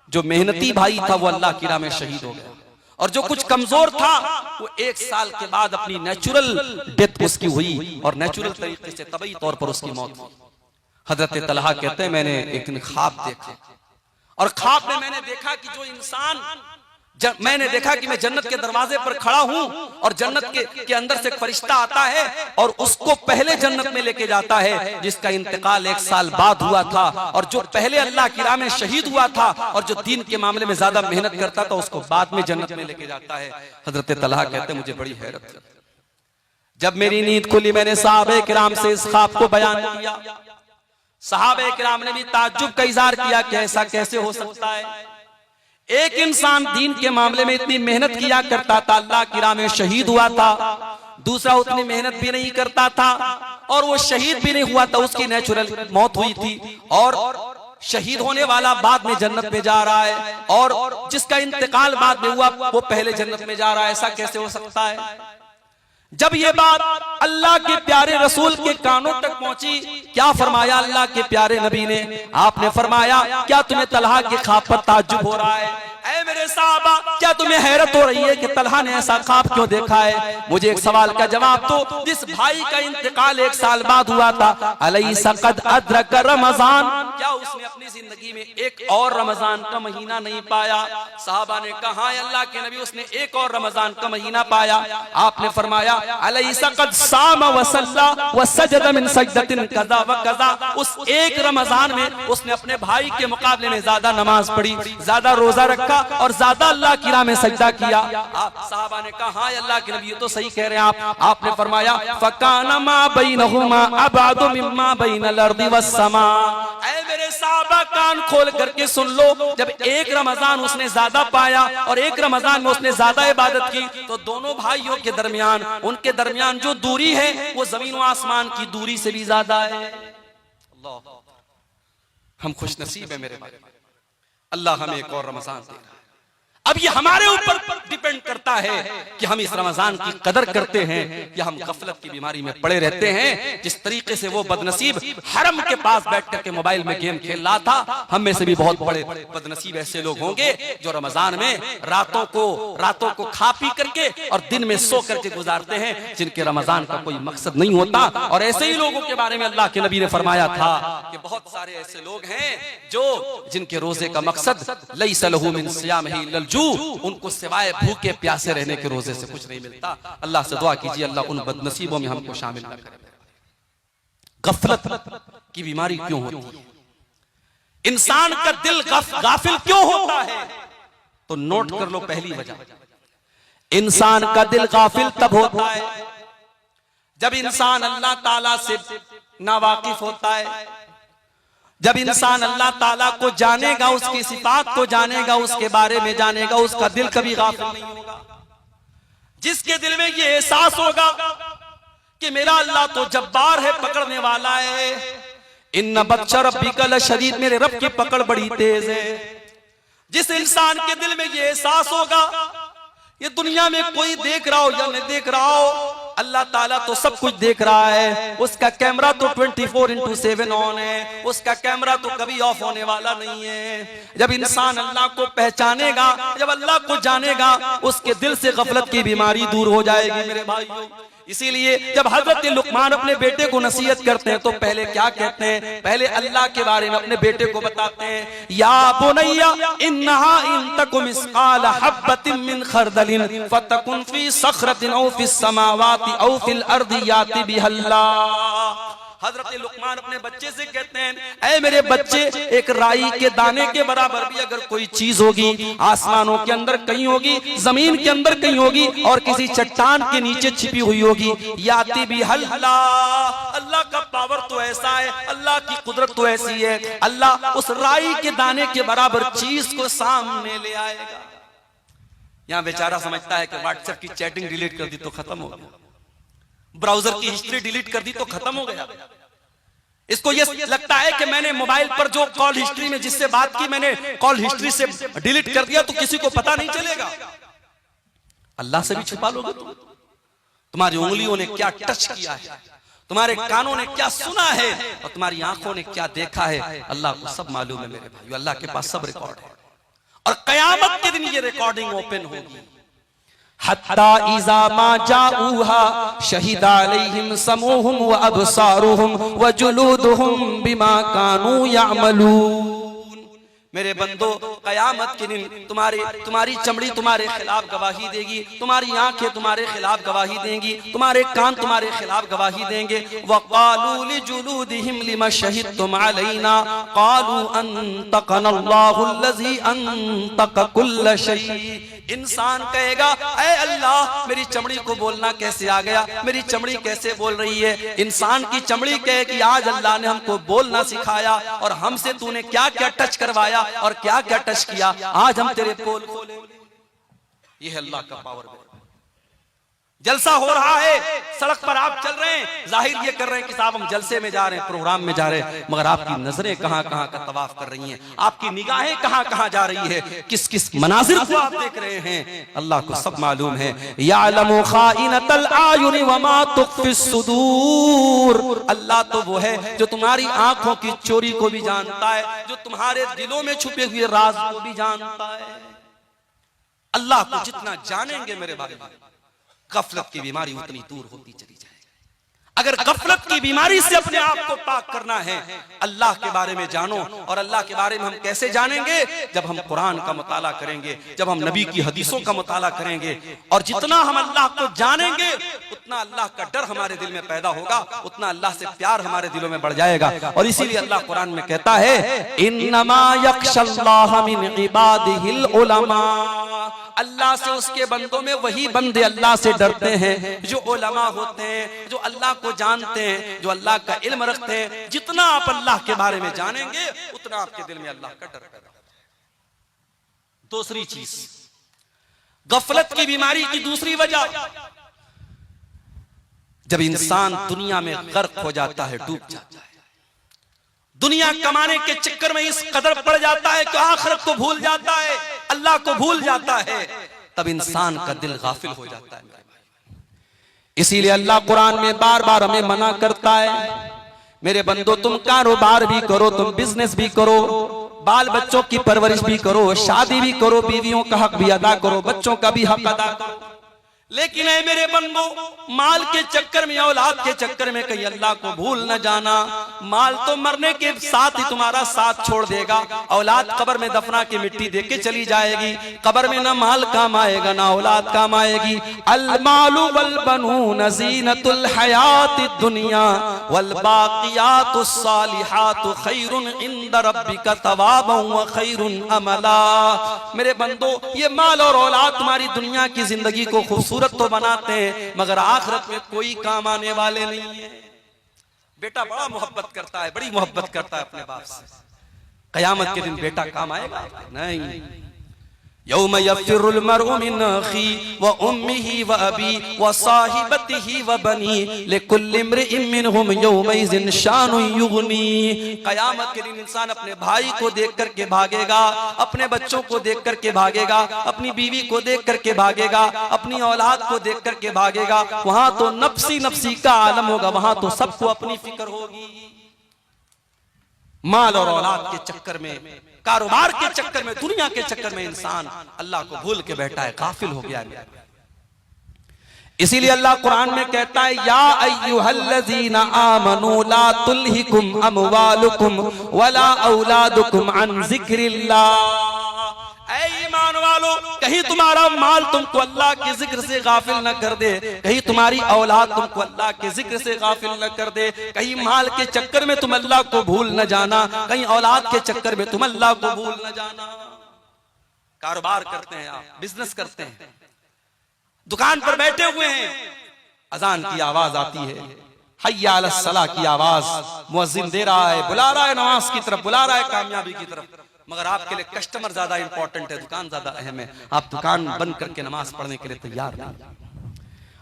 जो मेहनती भाई था वो अल्लाह की राह में शहीद हो गया, और जो कुछ कमजोर था वो 1 साल के बाद अपनी नेचुरल डेथ उसकी हुई, और नेचुरल तरीके से तबई तौर पर उसकी मौत हुई। हजरत तलहा कहते हैं, मैंने एक दिन ख्वाब देखा, और ख्वाब में मैंने देखा कि जो इंसान, मैंने देखा कि मैं जन्नत के दरवाजे पर खड़ा हूं, और जन्नत के अंदर से एक फरिश्ता आता है और उसको पहले जन्नत में लेके जाता है, जिसका इंतकाल 1 साल बाद हुआ था। और जो पहले अल्लाह की राह में शहीद हुआ था और जो दीन के मामले में ज्यादा मेहनत करता था, उसको बाद में जन्नत में लेके जाता है। हजरत तलहा कहते हैं, मुझे बड़ी हैरत हुई। जब मेरी नींद खुली, मैंने सहाबे किराम से इस ख्वाब को बयान किया। सहाबे किराम ने भी ताज्जुब का इजहार किया कि ऐसा कैसे हो सकता है। एक इंसान दीन के मामले में इतनी मेहनत किया करता था, अल्लाह की राह में शहीद हुआ था, दूसरा उतनी मेहनत भी नहीं करता था और वो शहीद भी नहीं हुआ था, उसकी नेचुरल मौत हुई थी और शहीद होने वाला बाद में जन्नत में जा रहा है और जिसका इंतकाल बाद में हुआ वो पहले जन्नत में जा रहा है। ऐसा कैसे हो सकता है? जब ये बात अल्लाह के प्यारे रसूल के कानों तक पहुंची, क्या फरमाया अल्लाह के प्यारे नबी ने? आपने फरमाया, क्या तुम्हें तलहा के ख्वाब पर ताज्जुब हो रहा है? ऐ मेरे साहबा, क्या तुम्हें हैरत हो रही है कि तलहा ने ऐसा ख्वाब क्यों देखा है? मुझे एक सवाल का जवाब दो। जिस भाई का इंतकाल 1 साल बाद हुआ था, अलैसा कद अदरक रमजान, क्या उसने अपनी जिंदगी में एक और रमजान का महीना नहीं पाया? साहबा ने कहा, अल्लाह के नबी, उसने एक और रमजान का महीना पाया। आपने फरमाया, अलैसा कद साम व सल्ला व सजद मिन सजदतिन कज़ा व कज़ा, उस एक रमजान में उसने अपने भाई के मुकाबले में ज्यादा नमाज पढ़ी, ज्यादा रोजा रखा और ज्यादा अल्लाह की राह में सजदा किया। आप साहबा ने कहा, अल्लाह के नबी, ये तो सही कह रहे हैं आप। आपने फरमाया, फकाना मा बैनहुमा अबादु मिम्मा बैनल अर्दि वस्समा। ऐ मेरे साहबा, कान खोल करके सुन लो, जब एक रमजान उसने ज्यादा पाया और एक रमजान में उसने ज्यादा इबादत की, तो दोनों भाइयों के दरमियान, उनके दरमियान जो दूरी है वो जमीन व आसमान की दूरी से भी ज्यादा है। अल्लाह, हम खुश नसीब है मेरे भाई, अल्लाह हमें एक और रमजान दे रहा है। अब ये हमारे ऊपर डिपेंड करता है कि हम इस रमजान की कदर करते हैं या हम गफलत की बीमारी में पड़े रहते हैं। जिस तरीके से वो बदनसीब हरम के पास बैठ करके मोबाइल में गेम खेल रहा था, हम में से भी बहुत बड़े बदनसीब ऐसे लोग होंगे जो रमजान में रातों को खा पी करके और दिन में सो करके गुजारते हैं, जिनके रमजान का कोई मकसद नहीं होता। और ऐसे ही लोगों के बारे में अल्लाह के नबी ने फरमाया था कि बहुत सारे ऐसे लोग हैं जो जिनके रोजे का मकसद लैसा लहू मिन सियामिही इल्लल जू, उनको सिवाय भूखे प्यासे रहने के रोजे से कुछ नहीं मिलता। अल्लाह से दुआ कीजिए, अल्लाह उन बदनसीबों में हमको शामिल न करे। गफलत की बीमारी क्यों होती है? इंसान का दिल गाफिल क्यों होता है? तो नोट कर लो पहली वजह, इंसान का दिल गाफिल तब होता है जब इंसान अल्लाह ताला से नावाकिफ होता है, जब इंसान अल्लाह ताला को जानेगा, उसकी सिफात को जानेगा, उसके बारे में जानेगा, उसका दिल कभी गाफिल नहीं होगा। जिसके दिल में ये एहसास होगा कि मेरा अल्लाह तो जब्बार है, पकड़ने वाला है, इन्ना बत्शा रब्बिका लशदीद, मेरे रब की पकड़ बड़ी तेज है। जिस इंसान के दिल में ये एहसास होगा, ये दुनिया में कोई देख रहा हो या नहीं देख रहा हो, अल्लाह ताला तो सब कुछ देख रहा है। उसका कैमरा तो 24/7 ऑन है, उसका कैमरा तो कभी ऑफ होने वाला नहीं है। जब इंसान अल्लाह को पहचानेगा, जब अल्लाह को जानेगा, उसके दिल से गफलत की बीमारी दूर हो जाएगी मेरे भाइयों। इसीलिए जब हजरत लुकमान अपने बेटे को नसीहत करते हैं तो पहले क्या कहते हैं? पहले अल्लाह के बारे में अपने बेटे को बताते हैं, या बुनैया इन्नहा इन तकुम मिस्काल हब्बतिन मिन खरदलिन फतकुन फी सखरतिन औ फिस समावाति औ फिल अर्दि याति बिहल्लाह। हजरत लुकमान अपने बच्चे से कहते हैं, ऐ मेरे बच्चे, एक राई के दाने के बराबर भी अगर कोई चीज होगी, आसमानों के अंदर कहीं होगी, जमीन के अंदर कहीं होगी और किसी चट्टान के नीचे छिपी हुई होगी, याति भी हल्ला, अल्लाह का पावर तो ऐसा है, अल्लाह की कुदरत तो ऐसी है, अल्लाह उस राई के दाने के बराबर चीज को सामने ले आएगा। यहां बेचारा समझता है कि व्हाट्सएप की चैटिंग डिलीट कर दी तो खत्म हो गया, ब्राउजर की हिस्ट्री डिलीट कर दी तो खत्म हो गया। इसको ये लगता है कि मैंने मोबाइल पर जो कॉल हिस्ट्री में जिससे बात की, मैंने कॉल हिस्ट्री से डिलीट कर दिया तो किसी को पता नहीं चलेगा। अल्लाह से भी छुपा लोगे तुम? तुम्हारी उंगलियों ने क्या टच किया है, तुम्हारे कानों ने क्या सुना है और तुम्हारी आंखों ने क्या देखा है, अल्लाह को सब मालूम है मेरे भाई। अल्लाह के पास सब रिकॉर्ड है और कयामत के दिन ये रिकॉर्डिंग ओपन होगी। हत्ता इज़ा मा जाऊहा शहीदा अलैहिम समूहुम व अबसारुहुम व जुलूदुहुम बिमा कानू यामलून। मेरे बंदो, कयामत के दिन तुम्हारी चमड़ी तुम्हारे खिलाफ गवाही देगी, तुम्हारी आंखें तुम्हारे खिलाफ गवाही देंगी, तुम्हारे कान तुम्हारे खिलाफ गवाही देंगे। वक़ालू लिजुलूदिहिम लिमा शहिदतुम अलैना क़ालू अंतक़ना अल्लाहुल्लज़ी अंतक़ कुल्ल शै इंसान कहेगा ऐ अल्लाह मेरी चमड़ी को बोलना कैसे आ गया, मेरी चमड़ी कैसे बोल रही है। इंसान की चमड़ी कहे कि आज अल्लाह ने हमको बोलना सिखाया और हमसे तूने क्या क्या टच करवाया और क्या क्या टच किया, आज हम तेरे पोल खोले। ये है अल्लाह का पावर। जलसा हो रहा है, सड़क पर आप चल रहे हैं, जाहिर ये कर रहे हैं कि साहब हम जलसे में जा रहे हैं, प्रोग्राम में जा रहे हैं, मगर आपकी नजरें कहां कहां का तवाफ कर रही हैं, आपकी निगाहें कहां कहां जा रही है, किस किस मनाजिर को आप देख रहे हैं, अल्लाह को सब मालूम है। यालमु खाइनतल आयुनि वमा तुख्फिस सुदूर। अल्लाह तो वो है जो तुम्हारी आंखों की चोरी को भी जानता है, जो तुम्हारे दिलों में छुपे हुए राज को भी जानता है। अल्लाह को जितना जानेंगे मेरे भाई, गफलत की बीमारी उतनी दूर होती चली जाएगी। अगर गफलत की बीमारी से अपने आप को पाक करना है, अल्लाह के बारे में जानो। और अल्लाह के बारे में हम कैसे जानेंगे? जब हम कुरान का मुताला करेंगे, जब हम नबी की हदीसों का मुताला करेंगे। और जितना हम अल्लाह को जानेंगे उतना अल्लाह का डर हमारे दिल में पैदा होगा, उतना अल्लाह से प्यार हमारे दिलों में बढ़ जाएगा। और इसीलिए अल्लाह कुरान में कहता है इन्नमा यख्शल्लाह मिन इबादिहिल उलमा। अल्लाह से उसके बंदों में वही बंदे अल्लाह से डरते हैं जो उलमा होते हैं, जो अल्लाह को जानते हैं, जो अल्लाह का इल्म रखते हैं। जितना आप अल्लाह के बारे में जानेंगे उतना आपके दिल में अल्लाह का डर पैदा होगा। दूसरी चीज, गफलत की बीमारी की दूसरी वजह, जब इंसान दुनिया में गर्क हो जाता है, डूब जाता है, दुनिया कमाने के चक्कर में इस कदर पड़ जाता है कि आखिरत को भूल जाता है, अल्लाह को भूल जाता है, तब इंसान का दिल गाफिल हो जाता है। इसीलिए अल्लाह कुरान में बार बार हमें मना करता है, मेरे बंदो तुम कारोबार भी करो, तुम बिजनेस भी करो, बाल बच्चों की परवरिश भी करो, शादी भी करो, बीवियों का हक भी अदा करो, बच्चों का भी हक अदा करो। लेकिन ऐ मेरे बंदो, माल के चक्कर में, औलाद के चक्कर में कहीं अल्लाह को भूल न जाना। माल तो मरने के साथ ही तुम्हारा साथ छोड़ देगा, औलाद कब्र में दफना के मिट्टी दे के चली जाएगी। कब्र में ना माल काम आएगा ना औलाद काम आएगी। अल मालु वल बनून ज़ीनतुल हयातिद दुनिया वल बाक़ियातुस सालिहातु खैरुन इंद रब्बिका तवाबन व खैरुन अमला। मेरे बंदो, ये माल और औलाद तुम्हारी दुनिया की जिंदगी को खूबसूरत तो बनाते हैं, मगर आखिरत में कोई काम आने वाले नहीं है। बेटा बड़ा मोहब्बत करता है, बड़ी मोहब्बत करता है अपने बाप से, कयामत के दिन बेटा काम आएगा? नहीं। यौम यफ़िरुल मरउ मिन अखी व उम्मिही व अबी व साहिबतिही व बनी लिकुल्लि इम्रिइन मिनहुम यौमइज़िन शानुन युग़नी। कयामत के दिन इंसान अपने भाई को देख करके भागेगा, अपने बच्चों को देख करके भागेगा, अपनी बीवी को देख करके भागेगा, अपनी औलाद को देख करके भागेगा। वहां तो नफ्सी नफ्सी का आलम होगा, वहां तो सबको अपनी फिक्र होगी। माल और औलाद के चक्कर में, कारोबार के चक्कर में, दुनिया के चक्कर में इंसान अल्लाह को भूल के बैठा है, काफिल हो गया है। इसीलिए अल्लाह कुरान में कहता है या अय्युहल्लज़ीना आमनू ला तुल्हिकुम अमवालुकुम वला औलादुकुम अन ज़िक्रिल्लाह। ऐ ईमान वालो, कहीं तुम्हारा माल तुमको अल्लाह के जिक्र से गाफिल न कर दे, कहीं तुम्हारी औलाद तुमको अल्लाह के जिक्र से गाफिल न कर दे। कहीं माल के चक्कर में तुम अल्लाह को भूल न जाना, कहीं औलाद के चक्कर में तुम अल्लाह को भूल न जाना। कारोबार करते हैं आप, बिजनेस करते हैं, दुकान पर बैठे हुए हैं, अजान की आवाज आती है, हय्या अलस सलाह की आवाज, मुअज्जिन दे रहा है, बुला रहा है नमाज की तरफ, बुला रहा है कामयाबी की तरफ, मगर आपके लिए कस्टमर ज्यादा इंपॉर्टेंट है, दुकान ज्यादा अहम है। आप दुकान बंद करके नमाज पढ़ने के लिए तैयार नहीं।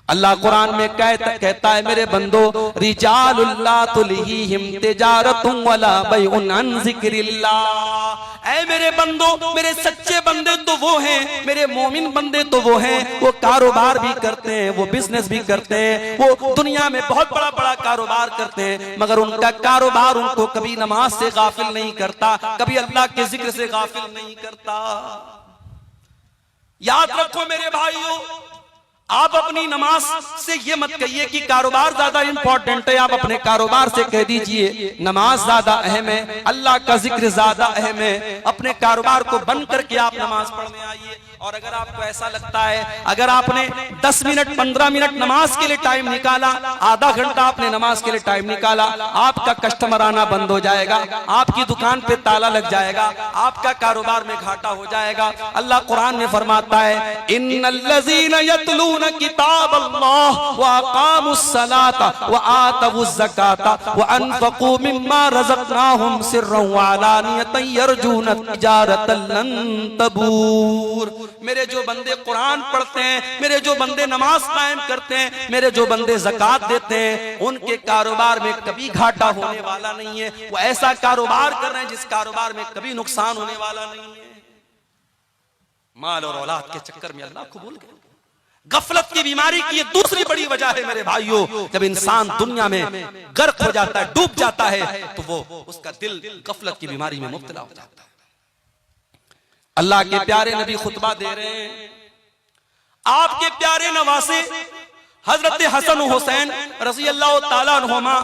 अल्लाह कुरान में कहता है मेरे बंदो रिजालुल ला तुल्हीहिम तिजारतुन वला बैउन अन ज़िक्रिल्लाह। ऐ मेरे बंदो, मेरे सच्चे बंदे तो वो हैं, मेरे मोमिन बंदे तो वो हैं, वो कारोबार भी करते हैं, वो बिजनेस भी करते हैं, वो दुनिया में बहुत बड़ा बड़ा कारोबार करते हैं, मगर उनका कारोबार उनको कभी नमाज से गाफिल नहीं करता, कभी अल्लाह के जिक्र से गाफिल नहीं करता। याद रखो मेरे भाइयों, आप अपनी नमाज से ये मत कहिए कि कारोबार ज्यादा इंपॉर्टेंट है, आप अपने कारोबार से कह दीजिए नमाज ज्यादा अहम है, अल्लाह का जिक्र ज्यादा अहम है। अपने कारोबार को बंद करके आप नमाज पढ़ने आइए, और अगर आपको ऐसा लगता है अगर आपने 10 मिनट 15 मिनट नमाज के लिए टाइम निकाला, आधा घंटा आपने नमाज के लिए टाइम निकाला, आपका कस्टमर आना बंद हो जाएगा, आपकी दुकान पे ताला लग जाएगा, आपका कारोबार में घाटा हो जाएगा। अल्लाह कुरान में फरमाता है इन्नल्लज़ीना यतलूना किताबल्लाह व अक़ामुस्सलाता व आतवुज़ ज़काता व अनफ़क़ू मिम्मा रज़क़नाहुम सिर्रन व अलानियतन यरजूना तिजारतन लन तबूर। मेरे जो बंदे कुरान पढ़ते हैं, मेरे जो बंदे नमाज कायम करते हैं, मेरे जो बंदे ज़कात देते हैं, उनके कारोबार में कभी घाटा होने वाला नहीं है। वो ऐसा कारोबार कर रहे हैं जिस कारोबार में कभी नुकसान होने वाला नहीं है। माल और औलाद के चक्कर में अल्लाह को भूल गए। गफलत की बीमारी की ये दूसरी बड़ी वजह है मेरे भाइयों। जब इंसान दुनिया में गर्क हो जाता है, डूब जाता है, तो वो उसका दिल गफलत की बीमारी में मुब्तला हो जाता है। अल्लाह के प्यारे नबी खुतबा दे रहे हैं, आपके प्यारे नवासे हजरत हसन हुसैन रज़ी अल्लाह ताला अन्हुमा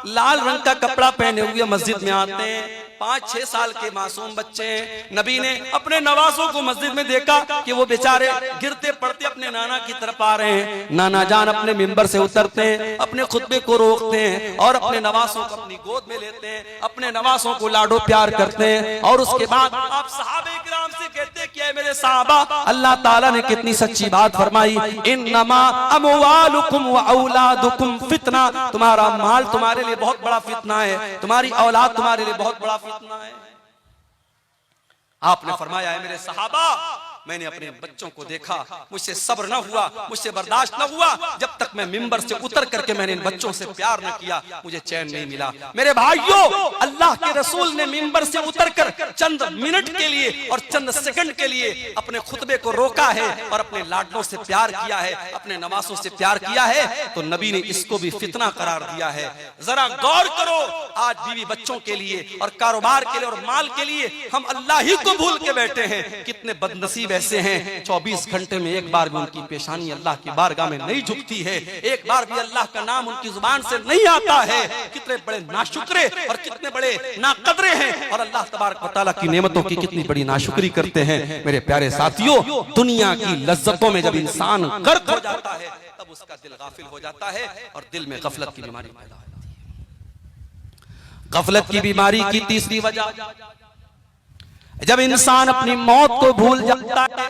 लाल रंग का कपड़ा पहने हुए मस्जिद में आते हैं। 5-6 साल के मासूम बच्चे हैं। नबी ने अपने नवासों को मस्जिद में देखा कि वो बेचारे गिरते पड़ते अपने नाना की तरफ आ रहे हैं। नाना जान अपने मिंबर से उतरते हैं, अपने खुतबे को रोकते हैं और अपने नवासों को अपनी गोद में लेते हैं, अपने नवासों को लाडो प्यार करते हैं। और उसके बाद आप सहाबे किराम से कहते हैं कि मेरे साहबा, अल्लाह ताला ने कितनी सच्ची बात फरमाई, इन्नमा अमवालुकुम व औलादुकुम फितना। तुम्हारा माल तुम्हारे लिए बहुत बड़ा फितना है, तुम्हारी औलाद तुम्हारे लिए बहुत बड़ा फितना है। आपने फरमाया है मेरे सहाबा, मैंने अपने बच्चों को देखा, मुझसे सब्र न हुआ, मुझसे बर्दाश्त न हुआ, जब तक मैं मिंबर से उतर करके मैंने इन बच्चों से प्यार न किया, मुझे चैन नहीं मिला। मेरे भाइयों, अल्लाह के रसूल ने मिंबर से उतरकर चंद मिनट के लिए और चंद सेकंड के लिए अपने खुतबे को रोका है और अपने लाडलों से प्यार किया है, अपने नवासों से प्यार किया है, तो नबी ने इसको भी फितना करार दिया है। जरा गौर करो, आज बीवी बच्चों के लिए और कारोबार के लिए और माल के लिए हम अल्लाह ही को भूल के बैठे हैं। कितने बदनसीब ऐसे हैं 24 घंटे में एक बार भी उनकी पेशानी अल्लाह की बारगाह में नहीं झुकती है, एक बार भी अल्लाह का नाम उनकी जुबान से नहीं आता है। कितने बड़े नाशुक्रे और कितने बड़े नाकदरे हैं और अल्लाह तबारक व तआला की नेमतों की कितनी बड़ी नाशुक्री करते हैं। मेरे प्यारे साथियों, दुनिया की लज्जतों में जब इंसान गर्क हो जाता है तब उसका दिल गाफिल हो जाता है और दिल में गफलत की बीमारी पैदा हो जाती है। गफलत की बीमारी की तीसरी वजह, जब इंसान अपनी मौत को भूल जाता है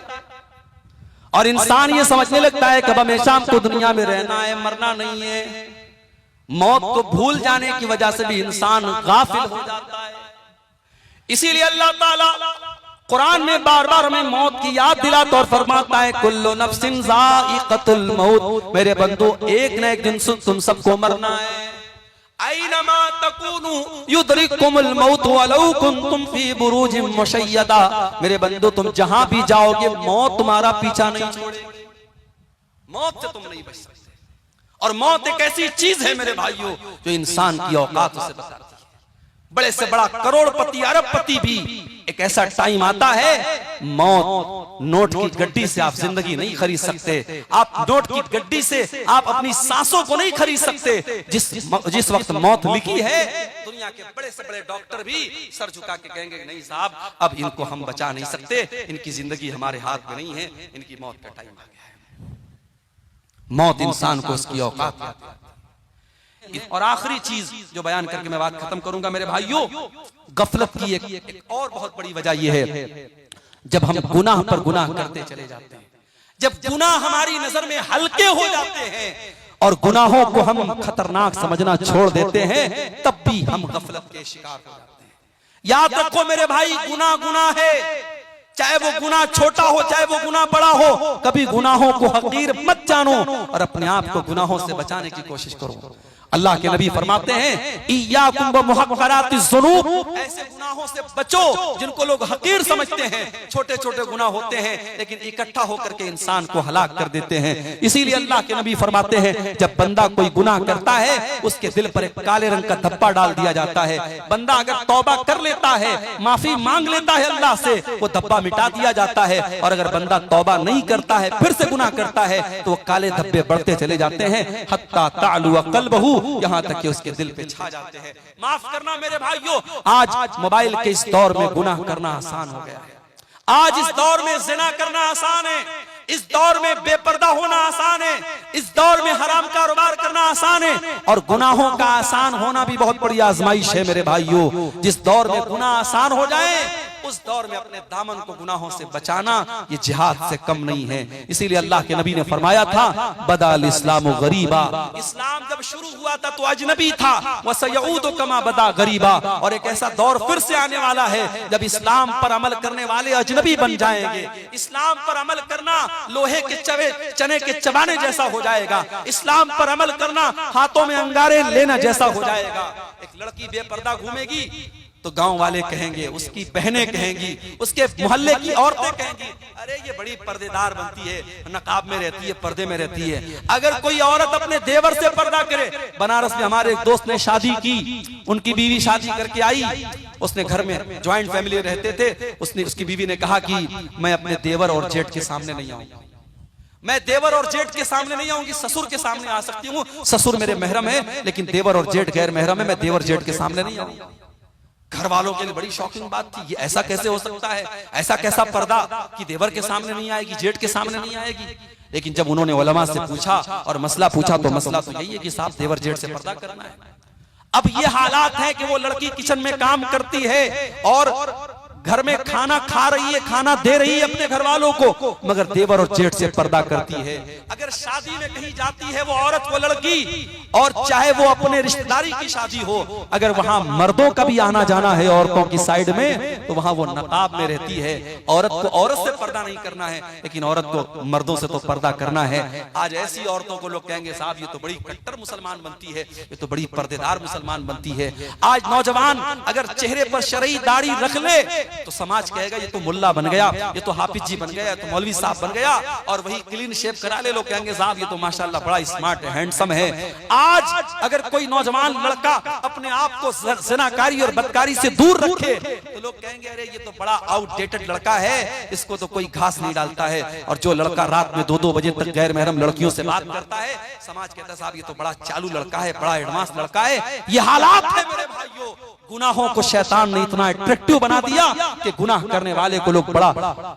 और इंसान ये समझने लगता है कि अब हमेशा हमको दुनिया में रहना है, मरना नहीं है। मौत को भूल जाने की वजह से भी इंसान गाफिल हो जाता है। इसीलिए अल्लाह ताला कुरान में बार बार हमें मौत की याद दिलाता और फरमाता है कुल्लु नफ्सिन ज़ाइक़तुल मौत। मेरे बंदो, एक न एक दिन तुम सबको मरना है। ऐनमा तकूनु युदरिकुमुल मौत वलौ कुंतुम फी बुरूजिम मुशय्यदा। मेरे बंदो, तुम जहां भी जाओगे मौत तुम्हारा पीछा नहीं छोड़ेगी, मौत से तुम नहीं बच सकते। और मौत एक ऐसी चीज है मेरे भाइयों जो इंसान की औकात उसे बताती है। बड़े से बड़ा करोड़पति अरबपति भी एक ऐसा टाइम आता है, मौत नोट की गड्डी से आप जिंदगी नहीं खरीद सकते, आप नोट की गड्डी से आप अपनी सांसों को नहीं खरीद सकते। जिस वक्त मौत लिखी है, दुनिया के बड़े से बड़े डॉक्टर भी सर झुका के कहेंगे नहीं साहब, अब इनको हम बचा नहीं सकते, इनकी जिंदगी हमारे हाथ में नहीं है, इनकी मौत का टाइम आ गया है। मौत इंसान को उसकी औकात देती है। और आखिरी चीज जो बयान करके मैं बात खत्म करूंगा मेरे भाइयों, गफलत की एक और बहुत बड़ी वजह यह है, जब हम गुनाह पर गुनाह करते चले जाते हैं, जब गुनाह हमारी नजर में हल्के हो जाते हैं और गुनाहों को हम खतरनाक समझना छोड़ देते हैं, तब भी हम गफलत के शिकार हो जाते हैं। याद रखो मेरे भाई, गुनाह गुनाह है, चाहे वो गुनाह छोटा हो चाहे वो गुनाह बड़ा हो। कभी गुनाहों को हकीर मत जानो और अपने आप को गुनाहों से बचाने की कोशिश करो। अल्लाह के नबी फरमाते हैं इय्याकुम व मुहक्करातिज़ ज़ुनूब, ऐसे गुनाहों से बचो जिनको लोग हकीर समझते हैं। छोटे छोटे गुनाह होते हैं लेकिन इकट्ठा होकर के इंसान को हलाक कर देते हैं। इसीलिए अल्लाह के नबी फरमाते हैं जब बंदा कोई गुनाह करता है उसके दिल पर एक काले रंग का धब्बा डाल दिया जाता है। बंदा अगर तौबा कर लेता है, माफी मांग लेता है अल्लाह से, वो धब्बा मिटा दिया जाता है। और अगर बंदा तौबा नहीं करता है, फिर से गुनाह करता है, तो वो काले धब्बे बढ़ते चले जाते हैं हत्ता तालु क़ल्बहु, यहाँ तक कि उसके दिल पे छा जाते हैं। माफ करना मेरे भाइयों, आज मोबाइल के इस दौर में गुनाह करना आसान हो गया है। आज इस दौर में जिना करना आसान है, इस दौर में बेपर्दा होना आसान है, इस दौर में हराम कारोबार करना आसान है, और गुनाहों का आसान होना भी बहुत बड़ी आजमाइश है मेरे भाइयों। जिस दौर में गुनाह आसान हो जाए उस दौर में अपने दामन को गुनाहों से बचाना ये जिहाद से कम नहीं है। इसीलिए अल्लाह के नबी ने फरमाया था, बदाल इस्लाम गरीबा, इस्लाम जब शुरू हुआ था तो अजनबी था, वसयऊदु कमा बदा गरीबा, और एक ऐसा दौर फिर से आने वाला है जब इस्लाम पर अमल करने वाले अजनबी बन जाएंगे। इस्लाम पर अमल करना लोहे के चने के चबाने जैसा हो जाएगा, इस्लाम पर अमल करना हाथों में अंगारे लेना जैसा हो जाएगा। एक लड़की बेपर्दा घूमेगी तो गांव वाले कहेंगे, उसकी बहनें कहेंगी, उसके मोहल्ले की औरतें कहेंगी, अरे ये बड़ी पर्देदार बनती है, नकाब में रहती है, पर्दे में रहती है। अगर कोई औरत अपने देवर से पर्दा करे, बनारस में हमारे एक दोस्त ने शादी की, उनकी बीवी शादी करके आई, उसने घर में ज्वाइंट फैमिली रहते थे, उसकी बीवी ने कहा कि मैं अपने देवर और जेठ के सामने नहीं आऊंगी, मैं देवर और जेठ के सामने नहीं आऊंगी, ससुर के सामने आ सकती हूँ, ससुर मेरे महरम है, लेकिन देवर और जेठ गैर महरम है, मैं देवर जेठ के सामने नहीं आऊंगी। घर वालों के लिए बड़ी शॉकिंग बात थी, ये ऐसा कैसे हो सकता है, ऐसा कैसा पर्दा कि देवर के सामने नहीं आएगी, जेठ के सामने नहीं आएगी। लेकिन जब उन्होंने उलमा से पूछा और मसला पूछा तो मसला तो यही है कि साहब देवर जेठ से पर्दा करना है। अब ये हालात है कि वो लड़की किचन में काम करती है और घर में खाना खा रही है, खाना दे रही है अपने घर वालों को, मगर देवर और जेठ से पर्दा करती है। अगर शादी में कहीं जाती है वो औरत, वो लड़की, और चाहे वो अपने रिश्तेदारी की शादी हो, अगर वहां मर्दों का भी आना जाना है औरतों की साइड में, तो वहां वो नकाब में रहती है। औरत को औरत से पर्दा नहीं करना है, लेकिन औरत को मर्दों से तो पर्दा करना है। आज ऐसी औरतों को लोग कहेंगे, साहब ये तो बड़ी कट्टर मुसलमान बनती है, ये तो बड़ी पर्देदार मुसलमान बनती है। आज नौजवान अगर चेहरे पर शरई दाढ़ी रख ले तो समाज कहेगा ये तो मुल्ला बन गया, ये तो हाफिज जी बन गया, ये तो मौलवी साहब बन गया, और वही क्लीन शेव करा ले, लोग कहेंगे साहब ये तो माशाल्लाह बड़ा स्मार्ट है, हैंडसम है। आज अगर कोई नौजवान लड़का अपने आप को ज़िनाकारी और बदकारी से दूर रखे तो लोग कहेंगे अरे ये तो बड़ा आउटडेटेड लड़का है, इसको तो कोई घास नहीं डालता है। और जो लड़का रात में 2-2 बजे तक गैर महरम लड़कियों से बात करता है, समाज कहता है साहब ये तो बड़ा चालू लड़का है, बड़ा एडवांस लड़का है। ये हालात है मेरे भाइयों। गुनाहों को शैतान ने इतना अट्रैक्टिव बना दिया कि गुनाह करने वाले को लोग बड़ा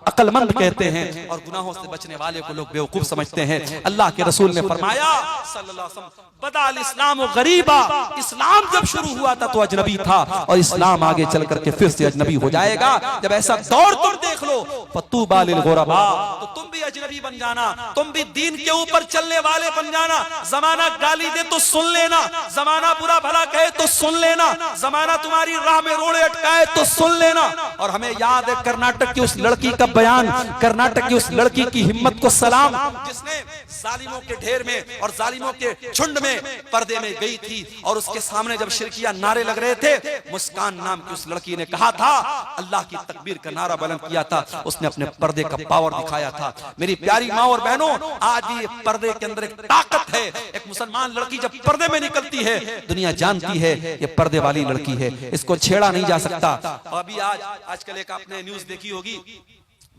अक्लमंद कहते हैं और गुनाहों से बचने वाले को लोग बेवकूफ समझते हैं। अल्लाह के रसूल ने फरमाया सल्लल्लाहु अलैहि वसल्लम, बदाल इस्लाम गरीबा, इस्लाम जब शुरू हुआ था तो अजनबी था और इस्लाम आगे चल करके फिर से अजनबी हो जाएगा। जब ऐसा दौर तुम देख लो, फतूबा लिल गुरबा, तो तुम भी अजनबी बन जाना, तुम भी दीन के ऊपर चलने वाले बन जाना। जमाना गाली दे तो सुन लेना, जमाना बुरा भला कहे तो सुन लेना, जमाना तुम्हारी राह में रोड़े अटकाए तो सुन लेना। और हमें याद है कर्नाटक की उस लड़की का बयान, कर्नाटक की उस लड़की की हिम्मत को सलाम, जिसने जालिमों के ढेर में और जालिमों के झुंड में पर्दे में गई थी और उसके सामने जब शिरकिया नारे लग रहे थे, मुस्कान नाम की उस लड़की ने कहा था, अल्लाह की तकबीर का नारा बुलंद किया था, उसने अपने पर्दे का पावर दिखाया था। मेरी प्यारी माँ और बहनों, आज ये पर्दे के अंदर एक ताकत है। एक मुसलमान लड़की जब पर्दे में निकलती है, दुनिया जानती है ये पर्दे वाली लड़की है, इसको छेड़ा नहीं जा सकता। अभी आजकल एक आपने न्यूज देखी होगी,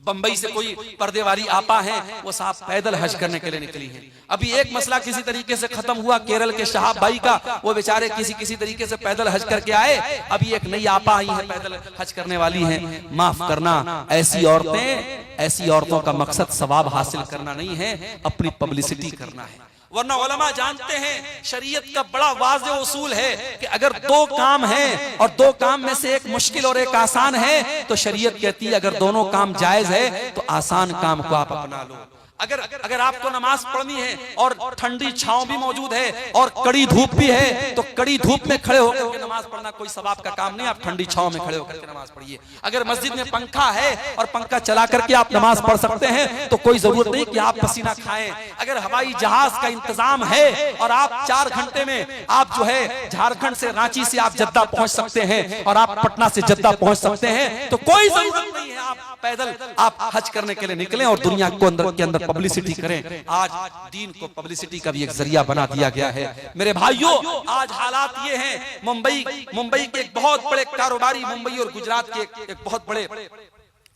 बंबई से कोई पर्दे वाली आपा है, वो साहब पैदल हज करने के लिए निकली है। अभी एक मसला किसी तरीके से खत्म हुआ केरल के शहाब भाई का, वो बेचारे किसी तरीके से पैदल हज करके आए। अभी एक नई आपा आई है, पैदल हज करने वाली है। माफ करना, ऐसी औरतों का मकसद सवाब हासिल करना नहीं है, अपनी पब्लिसिटी करना है। वरना उलमा जानते हैं शरीयत का बड़ा वाज़े उसूल है कि अगर 2 काम हैं और 2 काम में से एक मुश्किल और एक आसान है, तो शरीयत कहती है अगर दोनों काम जायज है तो आसान काम को आप अपना लो। अगर आपको नमाज पढ़नी है और ठंडी छांव भी मौजूद है और कड़ी धूप भी है, तो कड़ी धूप में खड़े होकर के नमाज पढ़ना कोई सवाब का काम नहीं, आप ठंडी छांव में खड़े होकर के नमाज पढ़िए। अगर मस्जिद में पंखा है और पंखा चला करके आप नमाज पढ़ सकते हैं तो कोई जरूरत नहीं कि आप पसीना खाएं। अगर हवाई जहाज का इंतजाम है और आप 4 घंटे में आप जो है झारखंड से रांची से आप जद्दा पहुंच सकते हैं और आप पटना से जद्दा पहुंच सकते हैं, तो कोई जरूरत नहीं है आप पैदल आप हज करने के लिए निकलें और दुनिया को के अंदर पब्लिसिटी करें। आज दीन को पब्लिसिटी का भी एक जरिया बना दिया गया है। मेरे भाइयों, आज हालात ये हैं, मुंबई के एक बहुत बड़े कारोबारी, मुंबई और गुजरात के एक बहुत बड़े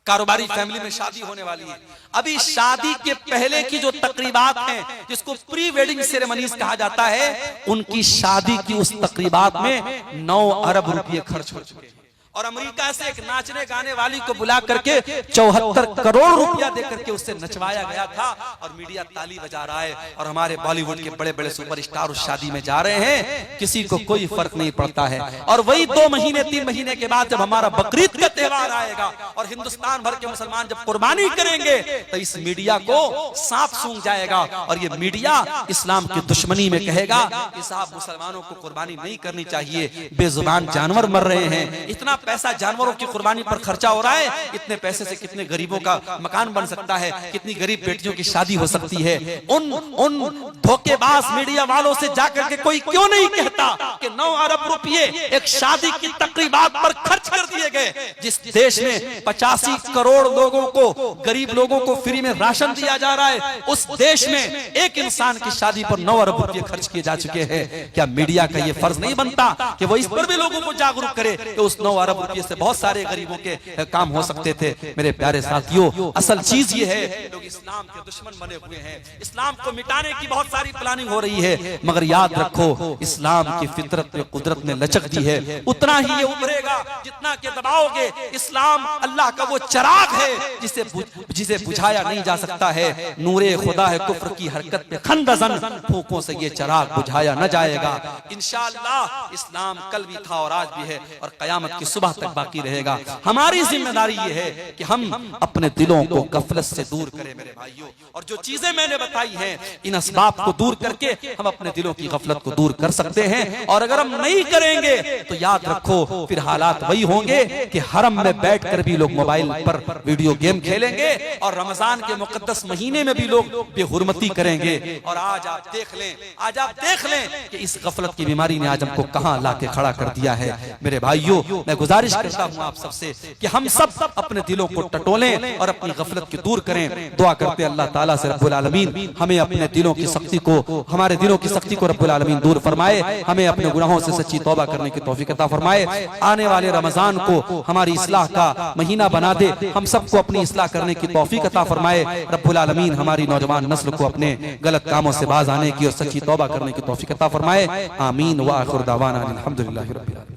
कारोबारी फैमिली में शादी होने वाली है। अभी शादी के पहले की जो तकरीबात हैं, जिसको प्री वेडिंग सेरेमनीज कहा जाता है, उनकी शादी की उस तकरीबात में 9 अरब रुपये खर्च हो चुके हैं। और अमेरिका से एक नाचने गाने वाली को बुला करके 74 करोड़ रुपया देकर के उससे नचवाया गया था और मीडिया ताली बजा रहा है। और हमारे बॉलीवुड के बड़े बड़े सुपरस्टार उस शादी में जा रहे हैं, किसी को कोई फर्क नहीं पड़ता है। और वही 2 महीने 3 महीने के बाद जब हमारा बकरीद का त्योहार आएगा और हिंदुस्तान भर के मुसलमान जब कुर्बानी करेंगे तो इस मीडिया को सांप सूंघ जाएगा और ये मीडिया इस्लाम की दुश्मनी में कहेगा कि साहब मुसलमानों को कुर्बानी नहीं करनी चाहिए, बेजुबान जानवर मर रहे हैं, इतना पैसा जानवरों की कुर्बानी पर खर्चा हो रहा है, इतने पैसे से कितने गरीबों का मकान बन सकता है, कितनी गरीब बेटियों की शादी हो सकती है। उन धोखेबाज मीडिया वालों से जाकर के कोई क्यों नहीं कहता कि 9 अरब रुपये एक शादी की तकरीबात पर खर्च कर दिए गए। जिस देश में 85 करोड़ लोगों को, गरीब लोगों को फ्री में राशन दिया जा रहा है, उस देश में एक इंसान की शादी पर 9 अरब रुपये खर्च किए जा चुके हैं। क्या मीडिया का ये फर्ज नहीं बनता कि वो इस पर भी लोगों को जागरूक करे कि उस 9 अरब रुपये से बहुत सारे गरीबों के काम हो सकते थे। मेरे प्यारे साथियों, असल चीज ये है, लोग इस्लाम के दुश्मन बने हुए हैं, इस्लाम को मिटाने की बहुत सारी प्लानिंग हो रही है, मगर याद रखो इस्लाम की फितरत में, कुदरत ने लचक दी है, उतना ही ये उभरेगा जितना के दबाओगे। इस्लाम अल्लाह का वो चिराग है जिसे बुझाया नहीं जा सकता है। नूरे खुदा है कुफ्र की हरकत पे खंदजन, फूंकों से ये चिराग बुझाया न जाएगा। इंशाअल्लाह इस्लाम कल भी था और आज भी है और कयामत की सुबह तक बाकी रहेगा। हमारी जिम्मेदारी ये है कि हम अपने दिलों को गफलत से दूर करें मेरे भाइयों, और जो चीजें मैंने बताई हैं इन असबाब को दूर करके हम अपने दिलों की गफलत को दूर कर सकते हैं। और अगर हम नहीं करेंगे तो याद रखो फिर हालात वही होंगे कि हरम में बैठकर भी लोग मोबाइल पर वीडियो गेम खेलेंगे और रमजान के मुकद्दस महीने में भी लोग बेहुरमती करेंगे। और आज आप देख लें कि इस गफलत की बीमारी ने आज हमको कहां लाके खड़ा कर दिया है। मेरे भाइयों, मैं गुजारिश करता हूं आप सबसे कि हम सब अपने दिलों को टटोलें और अपनी गफलत को दूर करें। दुआ करते अल्लाह ताला से रब्बुल आलमीन हमें अपने दिलों की सख्ती को, हमारे दिलों की सख्ती को रब्बुल आलमीन दूर फरमाए, हमें अपने गुनाहों से सच्ची तौबा करने की तौफीक अता फरमाए। आने वाले रमजान को हमारी इस्लाह का महीना बना दे, हम सबको अपनी इस्लाह करने की तौफीक अता फरमाए। रब्बुल आलमीन हमारी नौजवान नस्ल को अपने गलत कामों से बाज आने की और सच्ची तौबा करने की तौफीक अता फरमाए। आमीन व आखिर दावाना अल्हम्दुलिल्लाहि रब्बिल आलमीन।